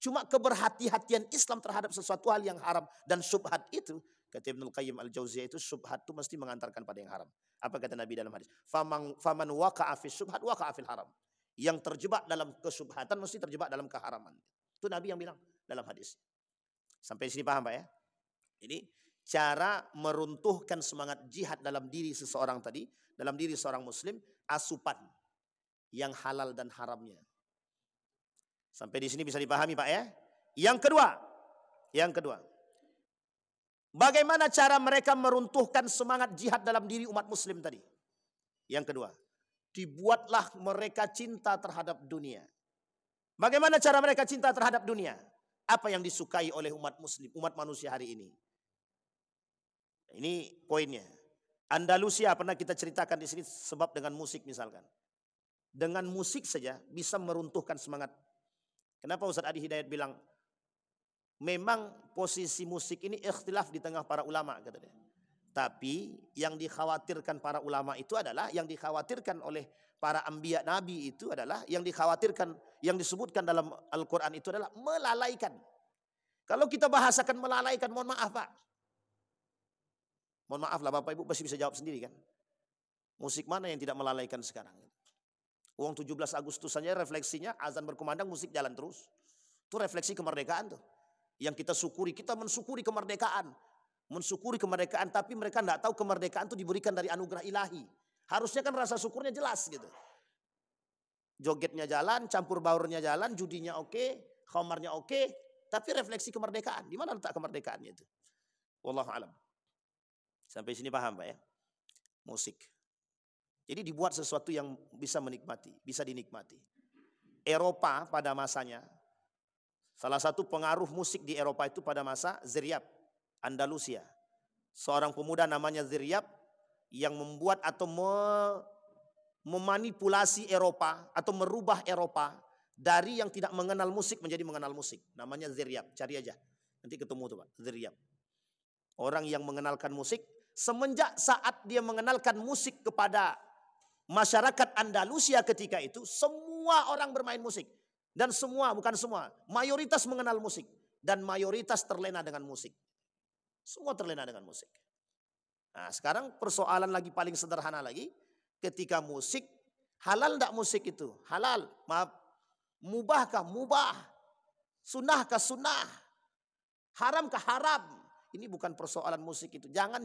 A: Cuma keberhati-hatian Islam terhadap sesuatu hal yang haram dan syubhat itu, kata Ibnul Qayyim Al-Jauziyah itu syubhat itu mesti mengantarkan pada yang haram. Apa kata Nabi dalam hadis? Faman waqa'a fi syubhat waqa'a fil haram. Yang terjebak dalam kesyubhatan mesti terjebak dalam keharaman. Itu Nabi yang bilang dalam hadis. Sampai sini paham Pak ya? Ini cara meruntuhkan semangat jihad dalam diri seseorang tadi, dalam diri seorang muslim, asupan yang halal dan haramnya. Sampai di sini bisa dipahami Pak ya? Yang kedua. Bagaimana cara mereka meruntuhkan semangat jihad dalam diri umat muslim tadi? Yang kedua, dibuatlah mereka cinta terhadap dunia. Bagaimana cara mereka cinta terhadap dunia? Apa yang disukai oleh umat muslim, umat manusia hari ini? Ini poinnya. Andalusia pernah kita ceritakan di sini sebab dengan musik misalkan. Dengan musik saja bisa meruntuhkan semangat. Kenapa Ustaz Adi Hidayat bilang memang posisi musik ini ikhtilaf di tengah para ulama kata dia. Tapi yang dikhawatirkan para ulama itu adalah yang dikhawatirkan oleh para anbiya nabi itu adalah yang dikhawatirkan yang disebutkan dalam Al-Qur'an itu adalah melalaikan. Kalau kita bahasakan melalaikan, mohon maaf Pak. Mohon maaf lah Bapak Ibu pasti bisa jawab sendiri kan. Musik mana yang tidak melalaikan sekarang? Uang 17 Agustus saja refleksinya azan berkumandang musik jalan terus. Itu refleksi kemerdekaan tuh. Yang kita syukuri, kita mensyukuri kemerdekaan. Mensyukuri kemerdekaan, tapi mereka tidak tahu kemerdekaan itu diberikan dari anugerah ilahi. Harusnya kan rasa syukurnya jelas gitu. Jogetnya jalan, campur baurnya jalan, judinya oke, khamarnya oke, tapi refleksi kemerdekaan. Di mana letak kemerdekaannya itu? Wallahu alam. Sampai sini paham Pak ya? Musik. Jadi dibuat sesuatu yang bisa menikmati, bisa dinikmati. Eropa pada masanya, salah satu pengaruh musik di Eropa itu pada masa Ziryab, Andalusia. Seorang pemuda namanya Ziryab yang membuat atau memanipulasi Eropa atau merubah Eropa dari yang tidak mengenal musik menjadi mengenal musik. Namanya Ziryab, cari aja. Nanti ketemu tuh Pak, Ziryab. Orang yang mengenalkan musik, semenjak saat dia mengenalkan musik kepada masyarakat Andalusia ketika itu, semua orang bermain musik. Dan semua, bukan semua, mayoritas mengenal musik. Dan mayoritas terlena dengan musik. Semua terlena dengan musik. Nah sekarang persoalan lagi paling sederhana lagi, ketika musik, halal enggak musik itu? Halal, maaf. Mubahkah? Mubah. Sunnahkah? Sunnah. Haramkah? Haram. Ini bukan persoalan musik itu. Jangan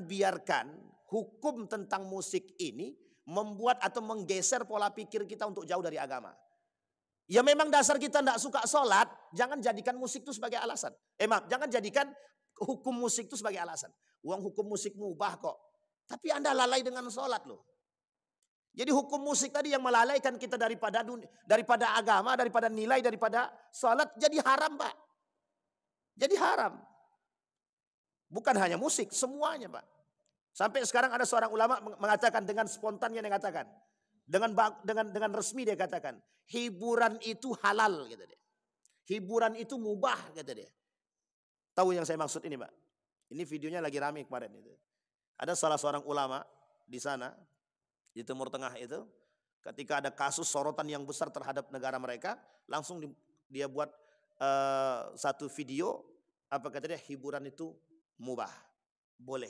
A: biarkan hukum tentang musik ini membuat atau menggeser pola pikir kita untuk jauh dari agama. Ya memang dasar kita tidak suka sholat, jangan jadikan musik itu sebagai alasan. Jangan jadikan hukum musik itu sebagai alasan. Uang hukum musik mubah kok. Tapi Anda lalai dengan sholat loh. Jadi hukum musik tadi yang melalaikan kita daripada agama, daripada nilai, daripada sholat, jadi haram Pak. Jadi haram. Bukan hanya musik, semuanya Pak. Sampai sekarang ada seorang ulama mengatakan dengan spontannya dia katakan. Dengan resmi dia katakan. Hiburan itu halal kata dia. Hiburan itu mubah kata dia. Tahu yang saya maksud ini Pak? Ini videonya lagi rame kemarin itu. Ada salah seorang ulama di sana. Di Timur Tengah itu. Ketika ada kasus sorotan yang besar terhadap negara mereka. Langsung dia buat satu video, apa kata dia, hiburan itu mubah, boleh.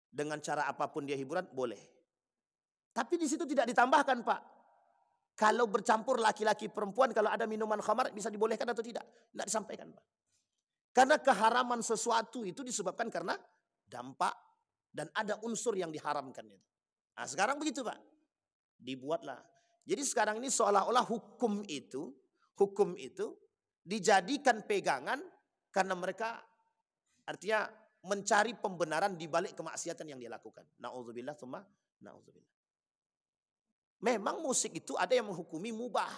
A: Dengan cara apapun dia hiburan, boleh. Tapi di situ tidak ditambahkan Pak. Kalau bercampur laki-laki perempuan, kalau ada minuman khamar bisa dibolehkan atau tidak? Tidak disampaikan Pak. Karena keharaman sesuatu itu disebabkan karena dampak dan ada unsur yang diharamkan itu. Nah sekarang begitu Pak. Dibuatlah. Jadi sekarang ini seolah-olah hukum itu dijadikan pegangan karena mereka artinya mencari pembenaran di balik kemaksiatan yang dia lakukan. Na'udzubillah tsumma na'udzubillah. Memang musik itu ada yang menghukumi mubah.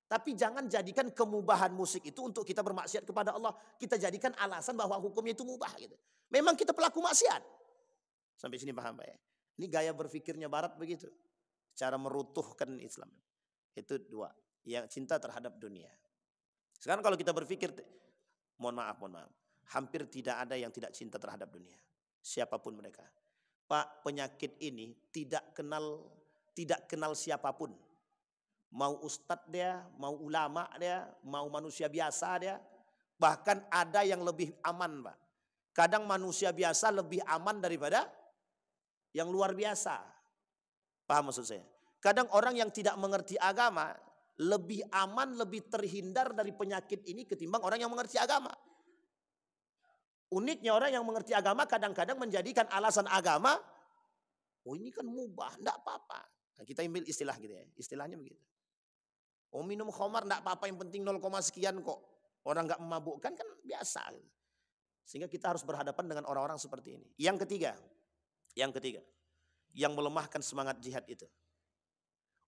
A: Tapi jangan jadikan kemubahan musik itu untuk kita bermaksiat kepada Allah. Kita jadikan alasan bahwa hukumnya itu mubah gitu. Memang kita pelaku maksiat. Sampai sini paham Pak ya? Ini gaya berpikirnya barat begitu. Cara merutuhkan Islam. Itu dua. Yang cinta terhadap dunia. Sekarang kalau kita berpikir, mohon maaf, hampir tidak ada yang tidak cinta terhadap dunia. Siapapun mereka. Pak, penyakit ini tidak kenal siapapun. Mau ustadz dia, mau ulama dia, mau manusia biasa dia. Bahkan ada yang lebih aman Pak. Kadang manusia biasa lebih aman daripada yang luar biasa. Paham maksud saya? Kadang orang yang tidak mengerti agama lebih aman, lebih terhindar dari penyakit ini ketimbang orang yang mengerti agama. Uniknya orang yang mengerti agama kadang-kadang menjadikan alasan agama, oh ini kan mubah, enggak apa-apa. Nah, kita ambil istilah gitu ya, istilahnya begitu. Oh minum khamar enggak apa-apa, yang penting 0, sekian kok. Orang enggak memabukkan kan biasa. Sehingga kita harus berhadapan dengan orang-orang seperti ini. Yang ketiga, yang melemahkan semangat jihad itu.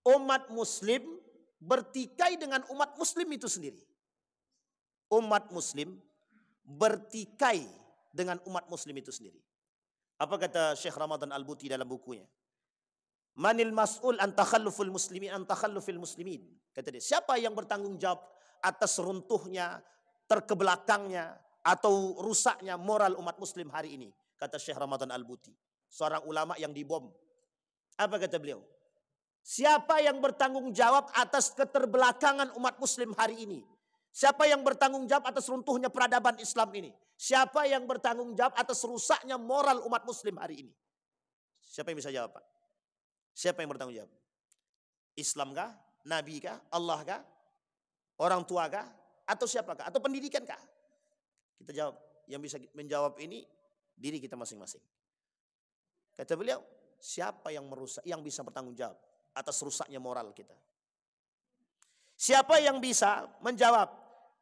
A: Umat muslim bertikai dengan umat muslim itu sendiri. Umat muslim bertikai dengan umat muslim itu sendiri. Apa kata Syekh Ramadan Al-Buti dalam bukunya? Manil mas'ul an takhallufil muslimin. Kata dia, siapa yang bertanggung jawab atas runtuhnya, terkebelakangnya, atau rusaknya moral umat muslim hari ini? Kata Syekh Ramadan Al-Buti. Seorang ulama yang dibom. Apa kata beliau? Siapa yang bertanggung jawab atas keterbelakangan umat muslim hari ini? Siapa yang bertanggung jawab atas runtuhnya peradaban Islam ini? Siapa yang bertanggung jawab atas rusaknya moral umat muslim hari ini? Siapa yang bisa jawab Pak? Siapa yang bertanggung jawab? Islam kah? Nabi kah? Allah kah? Orang tua kah? Atau siapakah? Atau pendidikan kah? Kita jawab, yang bisa menjawab ini diri kita masing-masing. Kata beliau, siapa yang merusak, yang bisa bertanggung jawab atas rusaknya moral kita? Siapa yang bisa menjawab?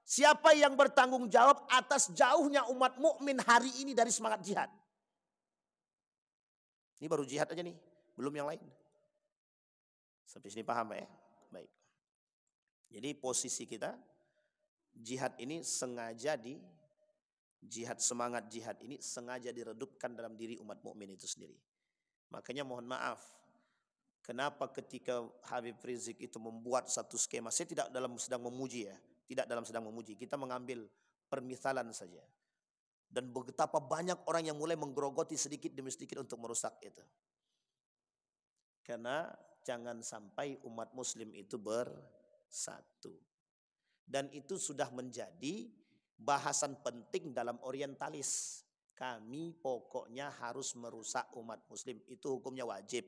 A: Siapa yang bertanggung jawab atas jauhnya umat mukmin hari ini dari semangat jihad? Ini baru jihad aja nih, belum yang lain. Sampai sini paham ya? Baik. Jadi posisi kita, jihad ini sengaja jihad, semangat jihad ini sengaja diredupkan dalam diri umat mukmin itu sendiri. Makanya mohon maaf, kenapa ketika Habib Rizik itu membuat satu skema, saya tidak sedang memuji ya, tidak dalam sedang memuji, kita mengambil permisalan saja. Dan betapa banyak orang yang mulai menggerogoti sedikit demi sedikit untuk merusak itu. Karena jangan sampai umat muslim itu bersatu. Dan itu sudah menjadi bahasan penting dalam orientalis. Kami pokoknya harus merusak umat muslim. Itu hukumnya wajib.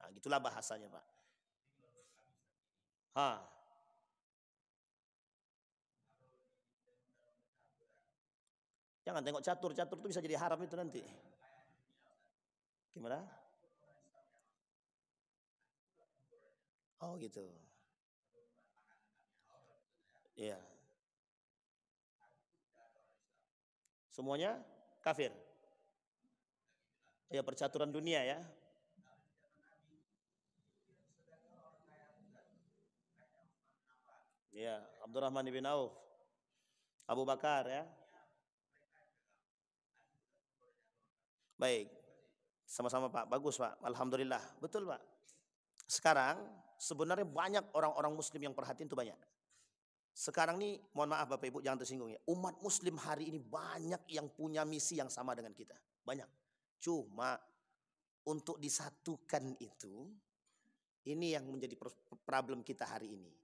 A: Nah, gitulah bahasanya, Pak. Jangan tengok catur itu bisa jadi haram itu nanti. Gimana? Oh gitu. Iya. Semuanya kafir. Ya, percaturan dunia ya. Ya, Abdurrahman bin Auf, Abu Bakar ya. Baik. Sama-sama Pak, bagus Pak. Alhamdulillah. Betul Pak. Sekarang sebenarnya banyak orang-orang muslim yang perhatiin itu banyak. Sekarang nih, mohon maaf Bapak Ibu jangan tersinggung ya. Umat muslim hari ini banyak yang punya misi yang sama dengan kita. Banyak. Cuma untuk disatukan itu, ini yang menjadi problem kita hari ini.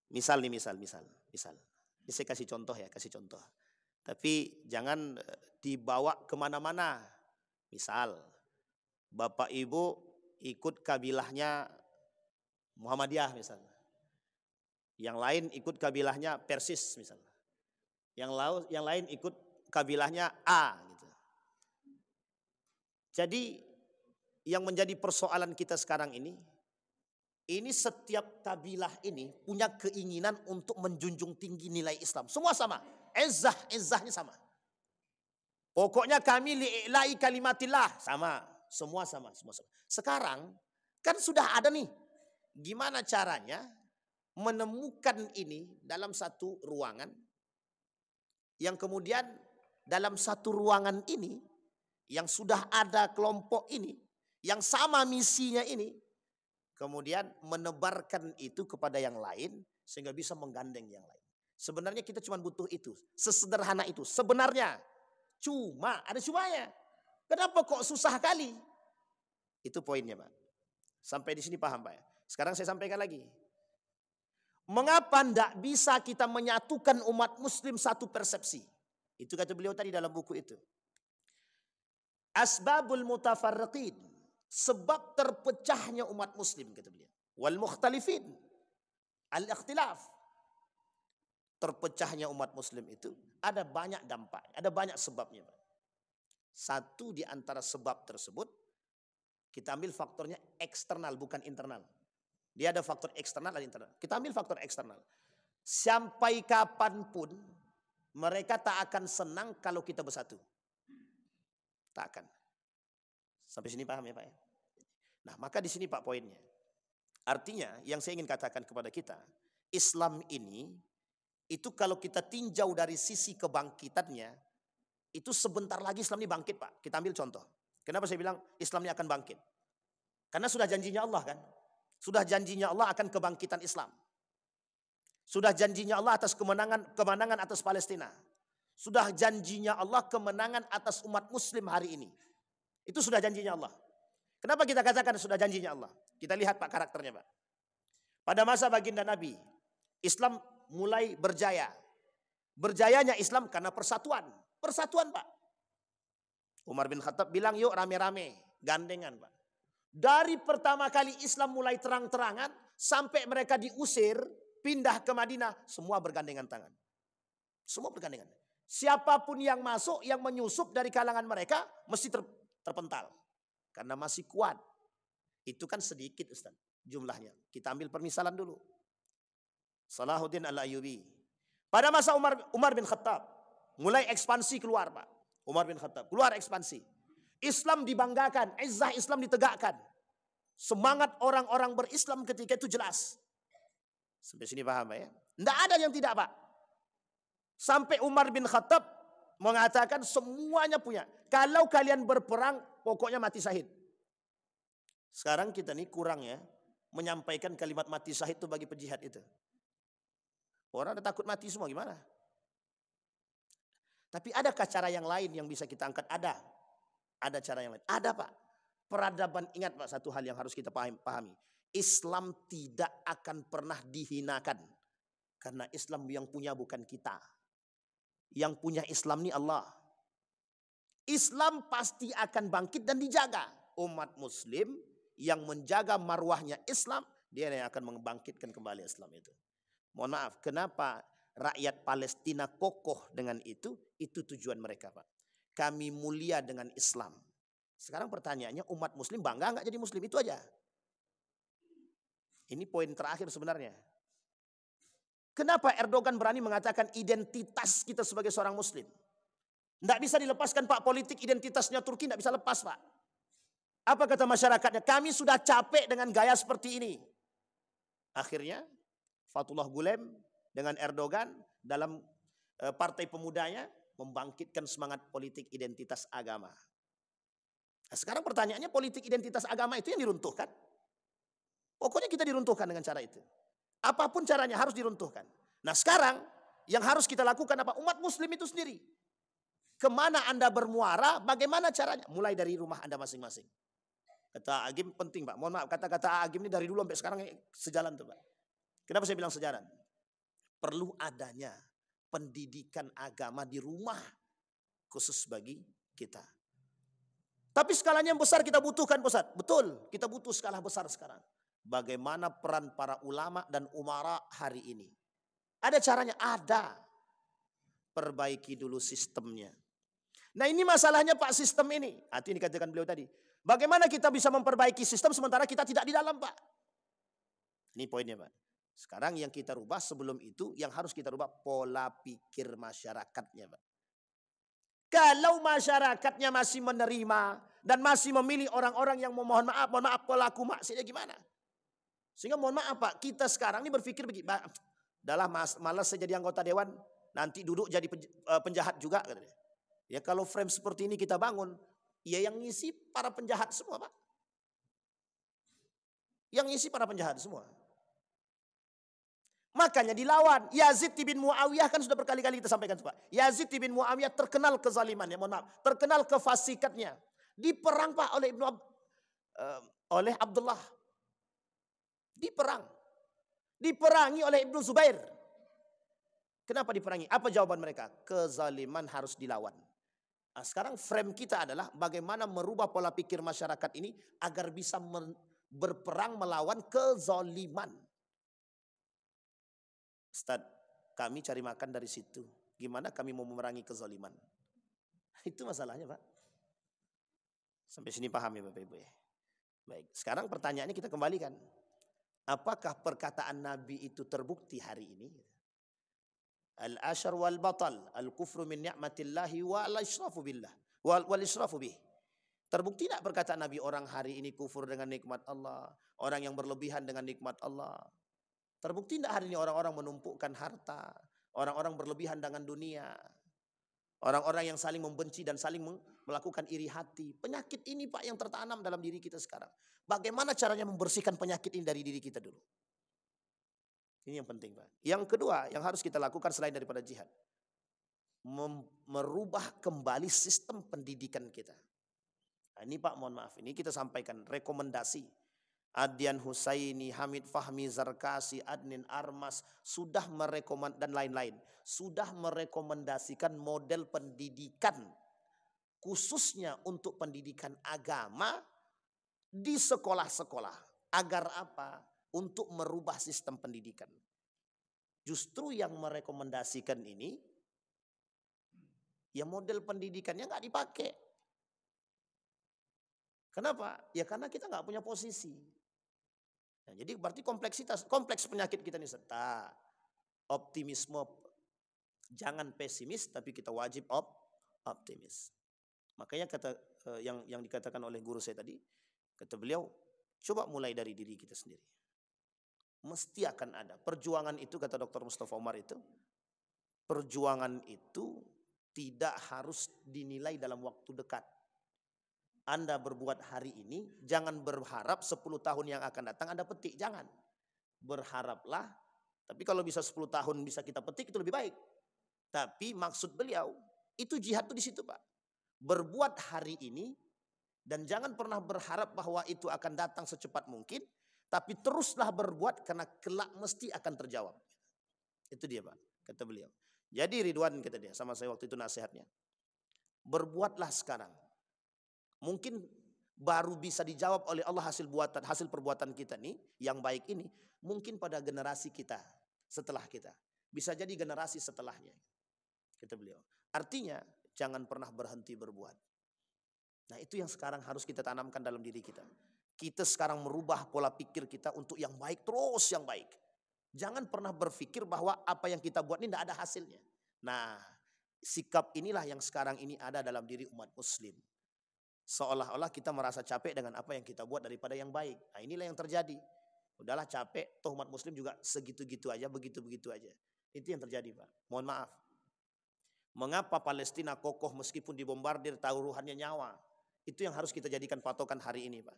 A: Misal. Ini saya kasih contoh ya, Tapi jangan dibawa kemana-mana. Misal, Bapak Ibu ikut kabilahnya Muhammadiyah misalnya. Yang lain ikut kabilahnya Persis misalnya. Yang lain ikut kabilahnya A gitu. Jadi yang menjadi persoalan kita sekarang ini setiap kabilah ini punya keinginan untuk menjunjung tinggi nilai Islam. Semua sama. Izzahnya sama. Pokoknya kami li'i'la'i kalimatillah. Sama. Semua sama. Sekarang kan sudah ada nih. Gimana caranya menemukan ini dalam satu ruangan. Yang kemudian dalam satu ruangan ini. Yang sudah ada kelompok ini. Yang sama misinya ini. Kemudian menebarkan itu kepada yang lain. Sehingga bisa menggandeng yang lain. Sebenarnya kita cuma butuh itu. Sesederhana itu. Sebenarnya. Cuma, ada cumanya. Kenapa kok susah kali? Itu poinnya Pak. Sampai di sini paham Pak ya? Sekarang saya sampaikan lagi. Mengapa tidak bisa kita menyatukan umat muslim satu persepsi? Itu kata beliau tadi dalam buku itu. Asbabul mutafarriqin. Sebab terpecahnya umat muslim kata beliau. Wal mukhtalifin. Al-ikhtilaf. Terpecahnya umat muslim itu ada banyak dampak, ada banyak sebabnya. Satu di antara sebab tersebut, kita ambil faktornya eksternal bukan internal. Dia ada faktor eksternal dan internal. Kita ambil faktor eksternal. Sampai kapanpun mereka tak akan senang kalau kita bersatu. Tak akan. Sampai sini paham ya Pak ya? Nah maka di sini Pak poinnya. Artinya yang saya ingin katakan kepada kita, Islam ini itu kalau kita tinjau dari sisi kebangkitannya, itu sebentar lagi Islam ini bangkit Pak. Kita ambil contoh. Kenapa saya bilang Islam ini akan bangkit? Karena sudah janjinya Allah kan. Sudah janjinya Allah akan kebangkitan Islam. Sudah janjinya Allah atas kemenangan atas Palestina. Sudah janjinya Allah kemenangan atas umat muslim hari ini. Itu sudah janjinya Allah. Kenapa kita katakan sudah janjinya Allah? Kita lihat Pak karakternya Pak. Pada masa baginda Nabi, Islam mulai berjaya. Berjayanya Islam karena persatuan. Persatuan Pak. Umar bin Khattab bilang yuk rame-rame. Gandengan Pak. Dari pertama kali Islam mulai terang-terangan. Sampai mereka diusir. pindah ke Madinah, semua bergandengan tangan. Semua bergandengan. Siapapun yang masuk, yang menyusup dari kalangan mereka, mesti terpental. Karena masih kuat. Itu kan sedikit Ustaz jumlahnya. Kita ambil permisalan dulu. Salahuddin Al-Ayyubi. Pada masa Umar bin Khattab, mulai ekspansi keluar Pak. Umar bin Khattab, keluar ekspansi. Islam dibanggakan, izzah Islam ditegakkan. Semangat orang-orang berislam ketika itu jelas. Sampai sini paham ya? Tidak ada yang tidak Pak. Sampai Umar bin Khattab mengatakan semuanya punya. Kalau kalian berperang, pokoknya mati syahid. Sekarang kita nih kurang ya, menyampaikan kalimat mati syahid itu bagi penjihad itu. Orang ada takut mati semua gimana? Tapi adakah cara yang lain yang bisa kita angkat? Ada. Ada cara yang lain. Ada Pak. Peradaban, ingat Pak, satu hal yang harus kita pahami. Islam tidak akan pernah dihinakan. Karena Islam yang punya bukan kita. Yang punya Islam ini Allah. Islam pasti akan bangkit dan dijaga. Umat muslim yang menjaga marwahnya Islam, dia yang akan membangkitkan kembali Islam itu. Mohon maaf, kenapa rakyat Palestina kokoh dengan itu? Itu tujuan mereka Pak. Kami mulia dengan Islam. Sekarang pertanyaannya, umat muslim bangga nggak jadi muslim? Itu aja. Ini poin terakhir sebenarnya. Kenapa Erdogan berani mengatakan identitas kita sebagai seorang muslim? Tidak bisa dilepaskan Pak, politik identitasnya Turki tidak bisa lepas Pak. Apa kata masyarakatnya? Kami sudah capek dengan gaya seperti ini. Akhirnya Fatullah Gulen dengan Erdogan dalam partai pemudanya membangkitkan semangat politik identitas agama. Nah, sekarang pertanyaannya, politik identitas agama itu yang diruntuhkan. Pokoknya kita diruntuhkan dengan cara itu. Apapun caranya harus diruntuhkan. Nah sekarang yang harus kita lakukan apa? Umat muslim itu sendiri. Kemana Anda bermuara, bagaimana caranya? Mulai dari rumah Anda masing-masing. Kata Agim penting Pak. Mohon maaf, kata-kata Agim ini dari dulu sampai sekarang sejalan tuh Pak. Kenapa saya bilang sejalan? Perlu adanya pendidikan agama di rumah khusus bagi kita. Tapi skalanya yang besar kita butuhkan Ustaz. Betul, kita butuh skala besar sekarang. Bagaimana peran para ulama dan umara hari ini? Ada caranya? Ada. Perbaiki dulu sistemnya. Nah ini masalahnya Pak, sistem ini. Itu dikatakan beliau tadi. Bagaimana kita bisa memperbaiki sistem sementara kita tidak di dalam Pak? Ini poinnya Pak. Sekarang yang kita rubah sebelum itu, yang harus kita rubah pola pikir masyarakatnya Pak. Kalau masyarakatnya masih menerima dan masih memilih orang-orang yang mohon maaf pelaku maksiatnya gimana? Sehingga mohon maaf Pak, kita sekarang ini berpikir begini, adalah malas saya jadi anggota dewan, nanti duduk jadi penjahat juga. Ya kalau frame seperti ini kita bangun, ya yang ngisi para penjahat semua Pak. Yang ngisi para penjahat semua. Makanya dilawan. Yazid bin Muawiyah kan sudah berkali-kali kita sampaikan Pak. Yazid bin Muawiyah terkenal kezalimannya, mohon maaf, terkenal kefasikatnya. Diperang Pak oleh Abdullah. Diperang. Diperangi oleh Ibnu Zubair. Kenapa diperangi? Apa jawaban mereka? Kezaliman harus dilawan. Nah, sekarang frame kita adalah bagaimana merubah pola pikir masyarakat ini agar bisa berperang melawan kezaliman. Ustaz, kami cari makan dari situ. Gimana kami mau memerangi kezaliman? Itu masalahnya Pak. Sampai sini paham ya Bapak Ibu ya? Baik, sekarang pertanyaannya kita kembalikan. Apakah perkataan Nabi itu terbukti hari ini? Al-ashar wal batal, al-kufru min ni'matillahi wal israfu billah, wal israfu bih. Terbukti tidak perkataan Nabi orang hari ini kufur dengan nikmat Allah, orang yang berlebihan dengan nikmat Allah? Terbukti tidak hari ini orang-orang menumpukkan harta, orang-orang berlebihan dengan dunia, orang-orang yang saling membenci dan saling melakukan iri hati. Penyakit ini Pak yang tertanam dalam diri kita sekarang. Bagaimana caranya membersihkan penyakit ini dari diri kita dulu? Ini yang penting Pak. Yang kedua yang harus kita lakukan selain daripada jihad, merubah kembali sistem pendidikan kita. Nah, ini Pak mohon maaf, ini kita sampaikan rekomendasi. Adyan Husaini, Hamid Fahmi, Zarkasi, Adnin Armas sudah dan lain-lain sudah merekomendasikan model pendidikan khususnya untuk pendidikan agama di sekolah-sekolah. Agar apa? Untuk merubah sistem pendidikan. Justru yang merekomendasikan ini, ya model pendidikannya nggak dipakai. Kenapa? Ya karena kita nggak punya posisi. Nah, jadi berarti kompleks penyakit kita ini serta optimisme, jangan pesimis, tapi kita wajib optimis. Makanya yang dikatakan oleh guru saya tadi, kata beliau, coba mulai dari diri kita sendiri. Mesti akan ada perjuangan itu, kata Dr. Mustafa Umar itu, perjuangan itu tidak harus dinilai dalam waktu dekat. Anda berbuat hari ini, jangan berharap 10 tahun yang akan datang Anda petik, jangan. Berharaplah, tapi kalau bisa 10 tahun bisa kita petik itu lebih baik. Tapi maksud beliau, itu jihad itu di situ, Pak. Berbuat hari ini, dan jangan pernah berharap bahwa itu akan datang secepat mungkin, tapi teruslah berbuat karena kelak mesti akan terjawab. Itu dia, Pak, kata beliau. Jadi Ridwan, kata dia, sama saya waktu itu nasihatnya, berbuatlah sekarang. Mungkin baru bisa dijawab oleh Allah hasil perbuatan kita nih yang baik ini, mungkin pada generasi kita setelah kita, bisa jadi generasi setelahnya, kata beliau. Artinya jangan pernah berhenti berbuat. Nah, itu yang sekarang harus kita tanamkan dalam diri kita. Kita sekarang merubah pola pikir kita untuk yang baik, terus yang baik. Jangan pernah berpikir bahwa apa yang kita buat ini tidak ada hasilnya. Nah, sikap inilah yang sekarang ini ada dalam diri umat muslim. Seolah-olah kita merasa capek dengan apa yang kita buat daripada yang baik. Nah, inilah yang terjadi. Udahlah capek, toh umat muslim juga segitu-gitu aja, begitu-begitu aja. Itu yang terjadi, Pak. Mohon maaf. Mengapa Palestina kokoh meskipun dibombardir, taruhannya nyawa? Itu yang harus kita jadikan patokan hari ini, Pak.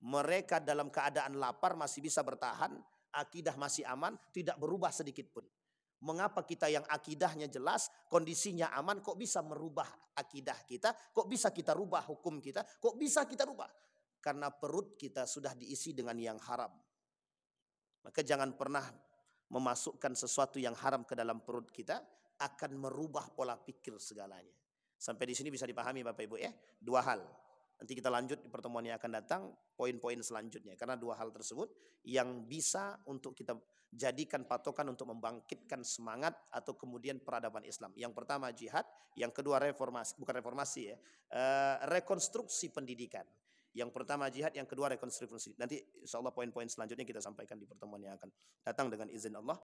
A: Mereka dalam keadaan lapar masih bisa bertahan, akidah masih aman, tidak berubah sedikit pun. Mengapa kita yang akidahnya jelas, kondisinya aman, kok bisa merubah akidah kita, kok bisa kita rubah hukum kita, kok bisa kita rubah? Karena perut kita sudah diisi dengan yang haram. Maka jangan pernah memasukkan sesuatu yang haram ke dalam perut kita, akan merubah pola pikir segalanya. Sampai di sini bisa dipahami Bapak Ibu ya, dua hal. Nanti kita lanjut di pertemuan yang akan datang, poin-poin selanjutnya. Karena dua hal tersebut yang bisa untuk kita jadikan patokan untuk membangkitkan semangat atau kemudian peradaban Islam. Yang pertama jihad, yang kedua rekonstruksi pendidikan. Yang pertama jihad, yang kedua rekonstruksi. Nanti insya Allah poin-poin selanjutnya kita sampaikan di pertemuan yang akan datang dengan izin Allah.